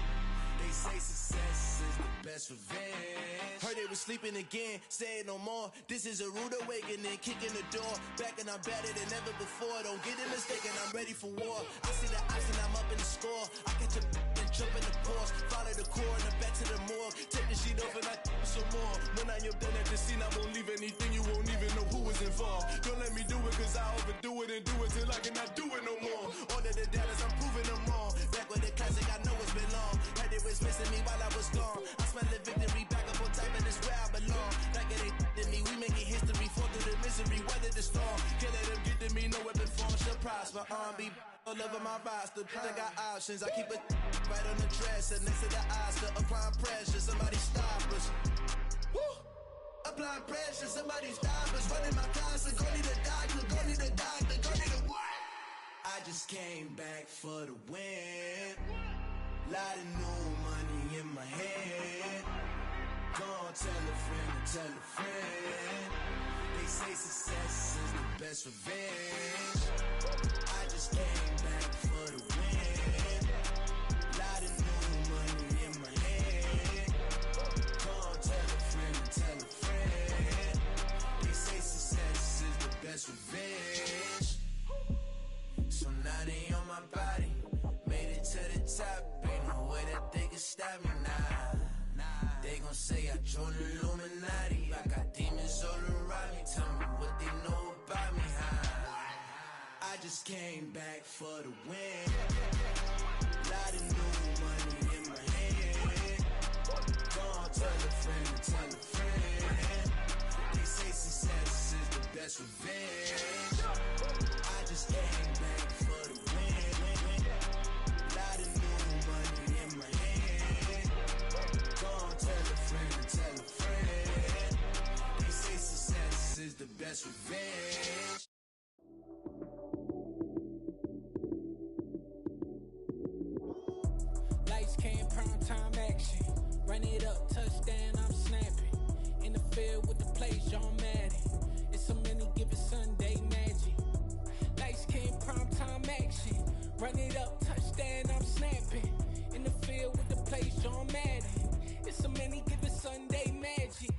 They say success is the best revenge. Heard they was sleeping again, say it no more. This is a rude awakening, kicking the door. Back and I'm better than ever before. Don't get it mistaken, I'm ready for war. I see the option, I'm up in the score. I catch a and jump in the course. Follow the core and the back to the morgue. Take the sheet off and I some more. When I am done at the scene, I won't leave anything. You won't even know who was involved. Don't let me do it, cause I overdo it and do it till I cannot do it no more. All of the doubters, I'm proving them wrong. Back with the classic, I know it's been long. Heard it was missing me while I was gone. I smell the victory back up on time and it's where I belong. Like it ain't to me, we making history. Fall through the misery, weather the storm. Can't let them get to me, no weapon form shall prosper. Be all over my roster. I got options, I keep it right on the dresser. Next to the Oscar, applying pressure. Somebody stop us. Woo! Applying pressure, somebody stop us. Running my closet, go need a doctor, go need a doctor, go need a what? I just came back for the win. Lot of new money in my head. Go on, tell a friend and tell a friend. They say success is the best revenge. I just came back for the win. Lot of new money in my head. Go on, tell a friend and tell a friend. They say success is the best revenge. So now they on my body. Made it to the top. Ain't no way that they can stop me now. They gon' say I joined the Illuminati. I got demons all around me. Tell me what they know about me, huh? I just came back for the win. Lot of new money in my hand. Go on, tell a friend and tell a friend. They say success is the best revenge. I just came back for the win. Lot of new money in my hand. Go on, tell a friend and tell a friend. They say success is the best revenge. Lights came, prime time action. Run it up, touchdown, I'm snapping. In the field with the plays, John Madden. It's a many given Sunday magic. Lights came, prime time action. Run it up, touchdown, I'm snapping. In the field with the plays, John Madden. It's a many given Sunday magic.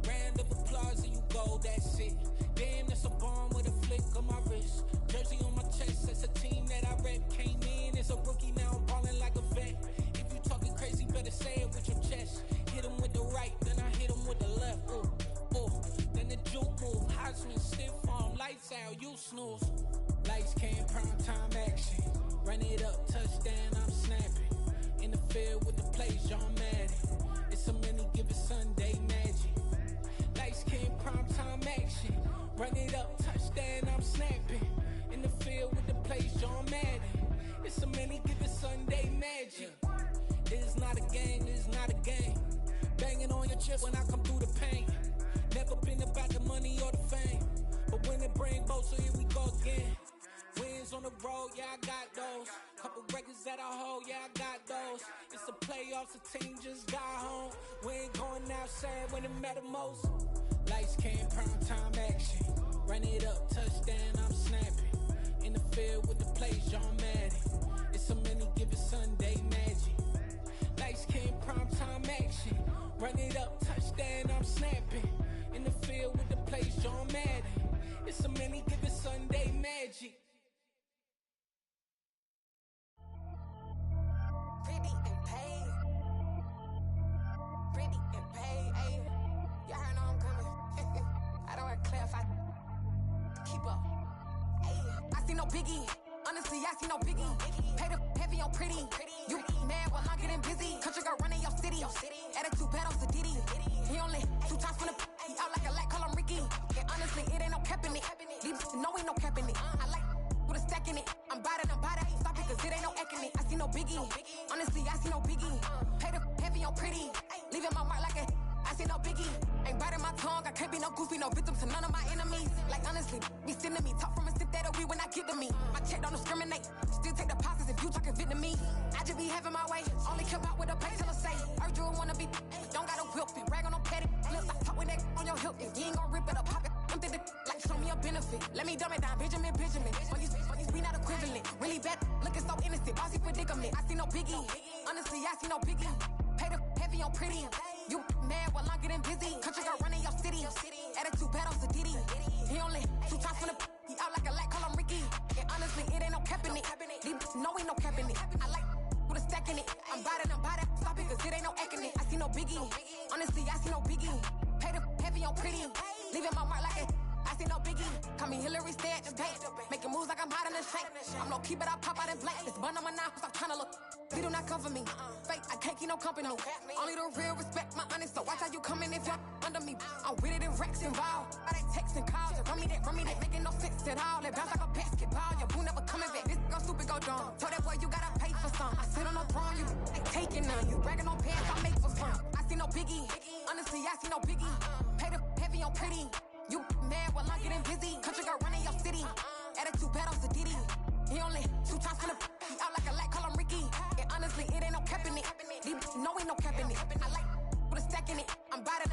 Round of applause and you go, that's it. Damn, that's a bomb with a flick on my wrist. Jersey on my chest, that's a team that I rep. Came in as a rookie, now I'm ballin' like a vet. If you talking crazy, better say it with your chest. Hit him with the right, then I hit him with the left. Ooh, ooh. Then the juke move, Heisman, stiff arm, lights out, you snooze. Lights came, prime time action. Run it up, touchdown, I'm snapping. In the field with the plays, John Madden. It's a many given Sunday magic. Lights came, prime time action. Run it up, touchdown, I'm snapping. In the field with the plays, John Madden. It's a many given Sunday magic. This is not a game, this is not a game. Banging on your chest when I come through the pain. Never been about the money or the fame. But when it bring both, so here we go again. Wins on the road, yeah, I got those. Couple records that I hold, yeah, I got those. It's the playoffs, the team just got home. We ain't going outside when it matter most. Lights came, prime time action. Run it up, touchdown, I'm snapping. In the field with the plays, John Madden. It's a many given Sunday magic. Lights came, prime time action. Run it up, touchdown, I'm snapping. In the field with the plays, John Madden. It's a many given Sunday magic. Pretty and paid. Pretty and paid, ayy. Y'all heard I'm coming. I don't want to clarify. Keep up. Ayy. I see no biggie. Honestly, I see no biggie. Pay the heavy on pretty. You mad while I'm getting busy. Country girl running your city. Attitude bad on Sadiddy. He only 2 times from the he out like a light, call him Ricky. And honestly, it ain't no cap in it. Leave no ain't no cap in it. I like with a stack in it. I'm by that, ain't stop it, cause it ain't no eck in it. I see no biggie. Honestly, I see no biggie. Pay the heavy on pretty. Leaving my mark like a I see no biggie. Ain't biting my tongue, I can't be no goofy, no victim to none of my enemies. Like honestly, be sending me talk from a sip that'll be when I get to me. My check don't discriminate, still take deposits if you talking Vietnamese. I just be having my way, only come out with a pay till I say. Heard you wanna be, don't got no whip, rag on no petty. Look, I talk with that on your hip, if you ain't gon' rip it up, pocket. Empty the like show me a benefit. Let me dumb it down, Benjamin. For you, we not equivalent. Really bad, looking so innocent, bossy predicament. I see no biggie, honestly, I see no biggie. Pay the heavy heavy on pretty. You mad while I'm getting busy. Country girl running your city. Attitude bad on Diddy. He only 2 times from the he out like a light, call him Ricky. And honestly, it ain't no cap in it. No, ain't no cap in it. I like with a stack in it. I'm body, stop it, cause it ain't no acting it. I see no biggie. Honestly, I see no biggie. Pay the heavy on pretty. Leaving my mark like it. I see no biggie. Call me Hillary, stay at the bank. Making moves like I'm hot in the shank. I'm low key, but I pop out in blank. This bun on my knife, stop trying to look. They do not come for me. Fake, I can't keep no company. Only the real respect my honest. So watch how you coming if you're under me. I'm with it in Rex involved. I they text and calls. Run me that, making no sense at all. They bounce like a basketball. Your boo never coming back. This go stupid, go dumb. Told that boy you gotta pay for some. I sit on the throne, you ain't taking none. You bragging on pants, I make for fun. I see no biggie. Honestly, I see no biggie. Pay the heavy on pretty. You mad while I'm getting busy. Country girl running your city. Attitude bad on Diddy. He only 2 times from the he out like a light, call him Ricky. And honestly, it ain't no cap in it. No, ain't no cap in it. I like with a stack in it. I'm body,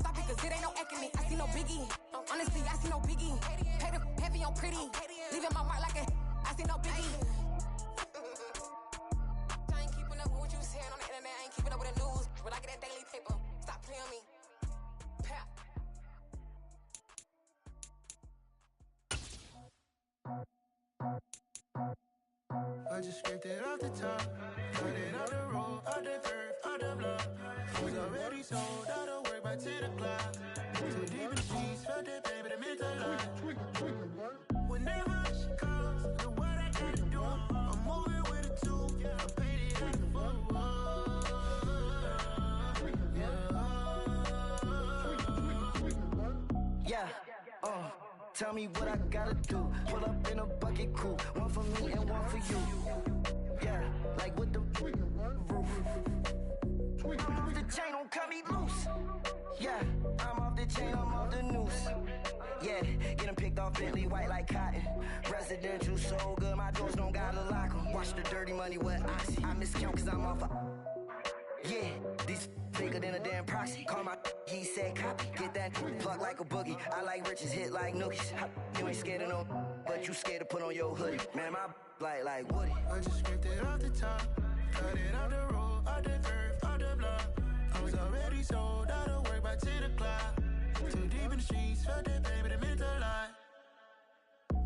stop it, cause it ain't no acting it. I see no biggie. Honestly, I see no biggie. Pay the heavy on pretty. Leaving my mark like a I see no biggie. I ain't keeping up with what you saying on the internet. I ain't keeping up with the news. But I get that daily paper. Stop playing on me. Pap. I just scraped it off the top, cut it out the road, out the curve, out the block. Was already sold, out of work by 10 o'clock. Too deep in the streets, felt that baby, that meant a lot. Whenever she calls, do what I gotta do. I'm moving with a 2, I paid it out the foot. Yeah, tell me what I gotta do. Pull up in a bucket crew, one for me and one for you. Yeah, like with the roof. I'm off the chain, don't cut me loose. Yeah, I'm off the chain, I'm off the noose. Yeah, getting picked off Bentley, white like cotton. Residential so good, my doors don't gotta lock 'em. Watch the dirty money with oxy. I miscount cause I'm off yeah, these bigger than a damn proxy. Call my he said copy. Get that plug like a boogie. I like riches, hit like nookies. You ain't scared of no, but you scared to put on your hoodie. Man, my like Woody. I just scraped it off the top, cut it out the road, out the curve, out the block. I was already sold, out of work by 10 o'clock. Too deep in the streets, felt that baby, that meant a lot.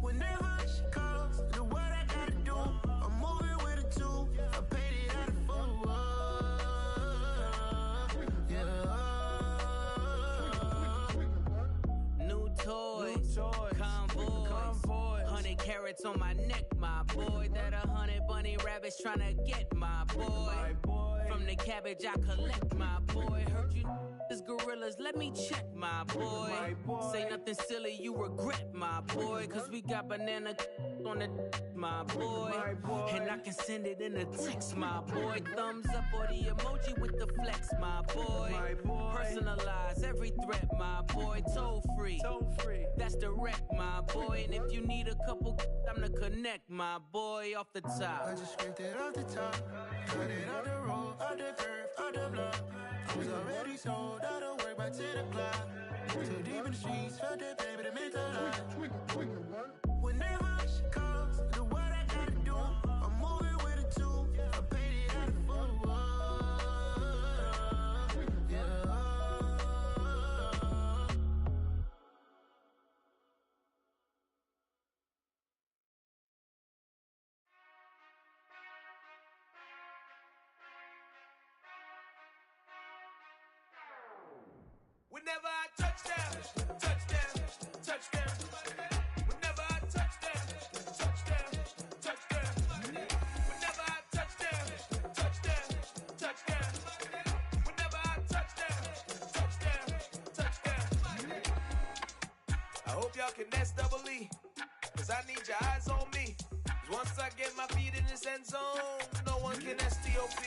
Whenever she calls, do what I gotta do. I'm moving with a 2, I paid it out of foot. New toys, convoys, 100 carats on my neck, my boy. That 100 bunny rabbits tryna get my boy. From the cabbage I collect, my boy. Heard you is gorillas, let me check, my boy. Say nothing silly, you regret, my boy. Cause we got banana on the my boy. And I can send it in a text, my boy. Thumbs up or the emoji with the flex, my boy. Personalize every threat, my boy. Toll free, that's direct, my boy. And if you need a couple, I'm the connect, my boy. Off the top, I just scraped it off the top, cut it out the road, out the curve, out the block. I was already sold, out of work by 10 o'clock. Too deep in the streets, felt that baby, that meant a lot. Whenever she calls, do what I gotta do. I'm moving with a 2, I paid it out of foot. Whenever I touch down, touchdown, touchdown. Whenever I touch down, touchdown, touchdown. Whenever I touch down, touchdown, touchdown. Whenever I touch down, touchdown, touchdown. I hope y'all can nest double E, cause I need your eyes on me. Once I get my feet in this end zone, no one can STOP.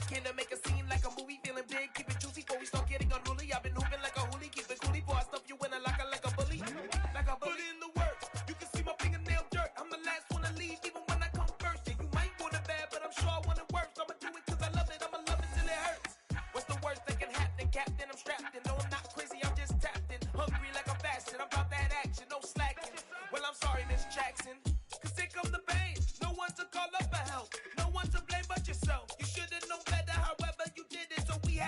Can I make a scene like a movie, feeling big, keep it juicy before we start getting unruly. I've been hooping like a hoolie, keep it coolie before I stuff you in a locker like a bully. Like a bully. Put in the work, you can see my fingernail dirt. I'm the last one to leave, even when I come first. Yeah, you might want it bad, but I'm sure I want it worse. I'ma do it cause I love it, I'ma love it till it hurts. What's the worst that can happen, Captain? I'm strapped in, no I'm not crazy, I'm just tapped in. Hungry like I'm fasting, I'm about that action, no slacking. Well, I'm sorry, Miss Jackson, cause here come the pain. No one to call up for help, no one to blame but yourself. You should've known better, however you did it, so we had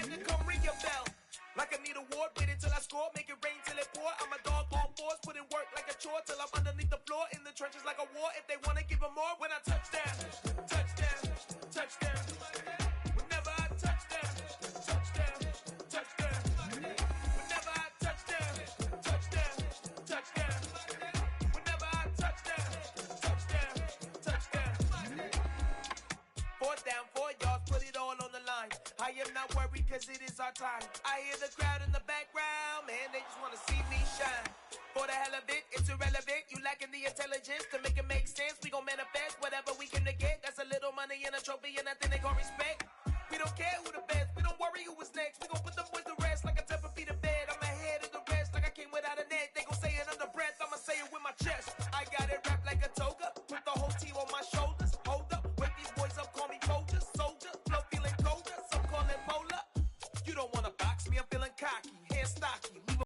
punches like a war. If they wanna give them more, when I touch down, touchdown, touchdown. Whenever I touch down, touchdown, touchdown. Whenever I touch down, touchdown, touchdown. Whenever I touch down, touchdown, touchdown. Fourth down, 4 yards, put it all on the line. I am not worried cause it is our time. I hear the crowd in the background, man, they just wanna see me shine. For the hell of it, it's irrelevant. You lacking the intelligence to make it make sense. We gon' manifest whatever we can.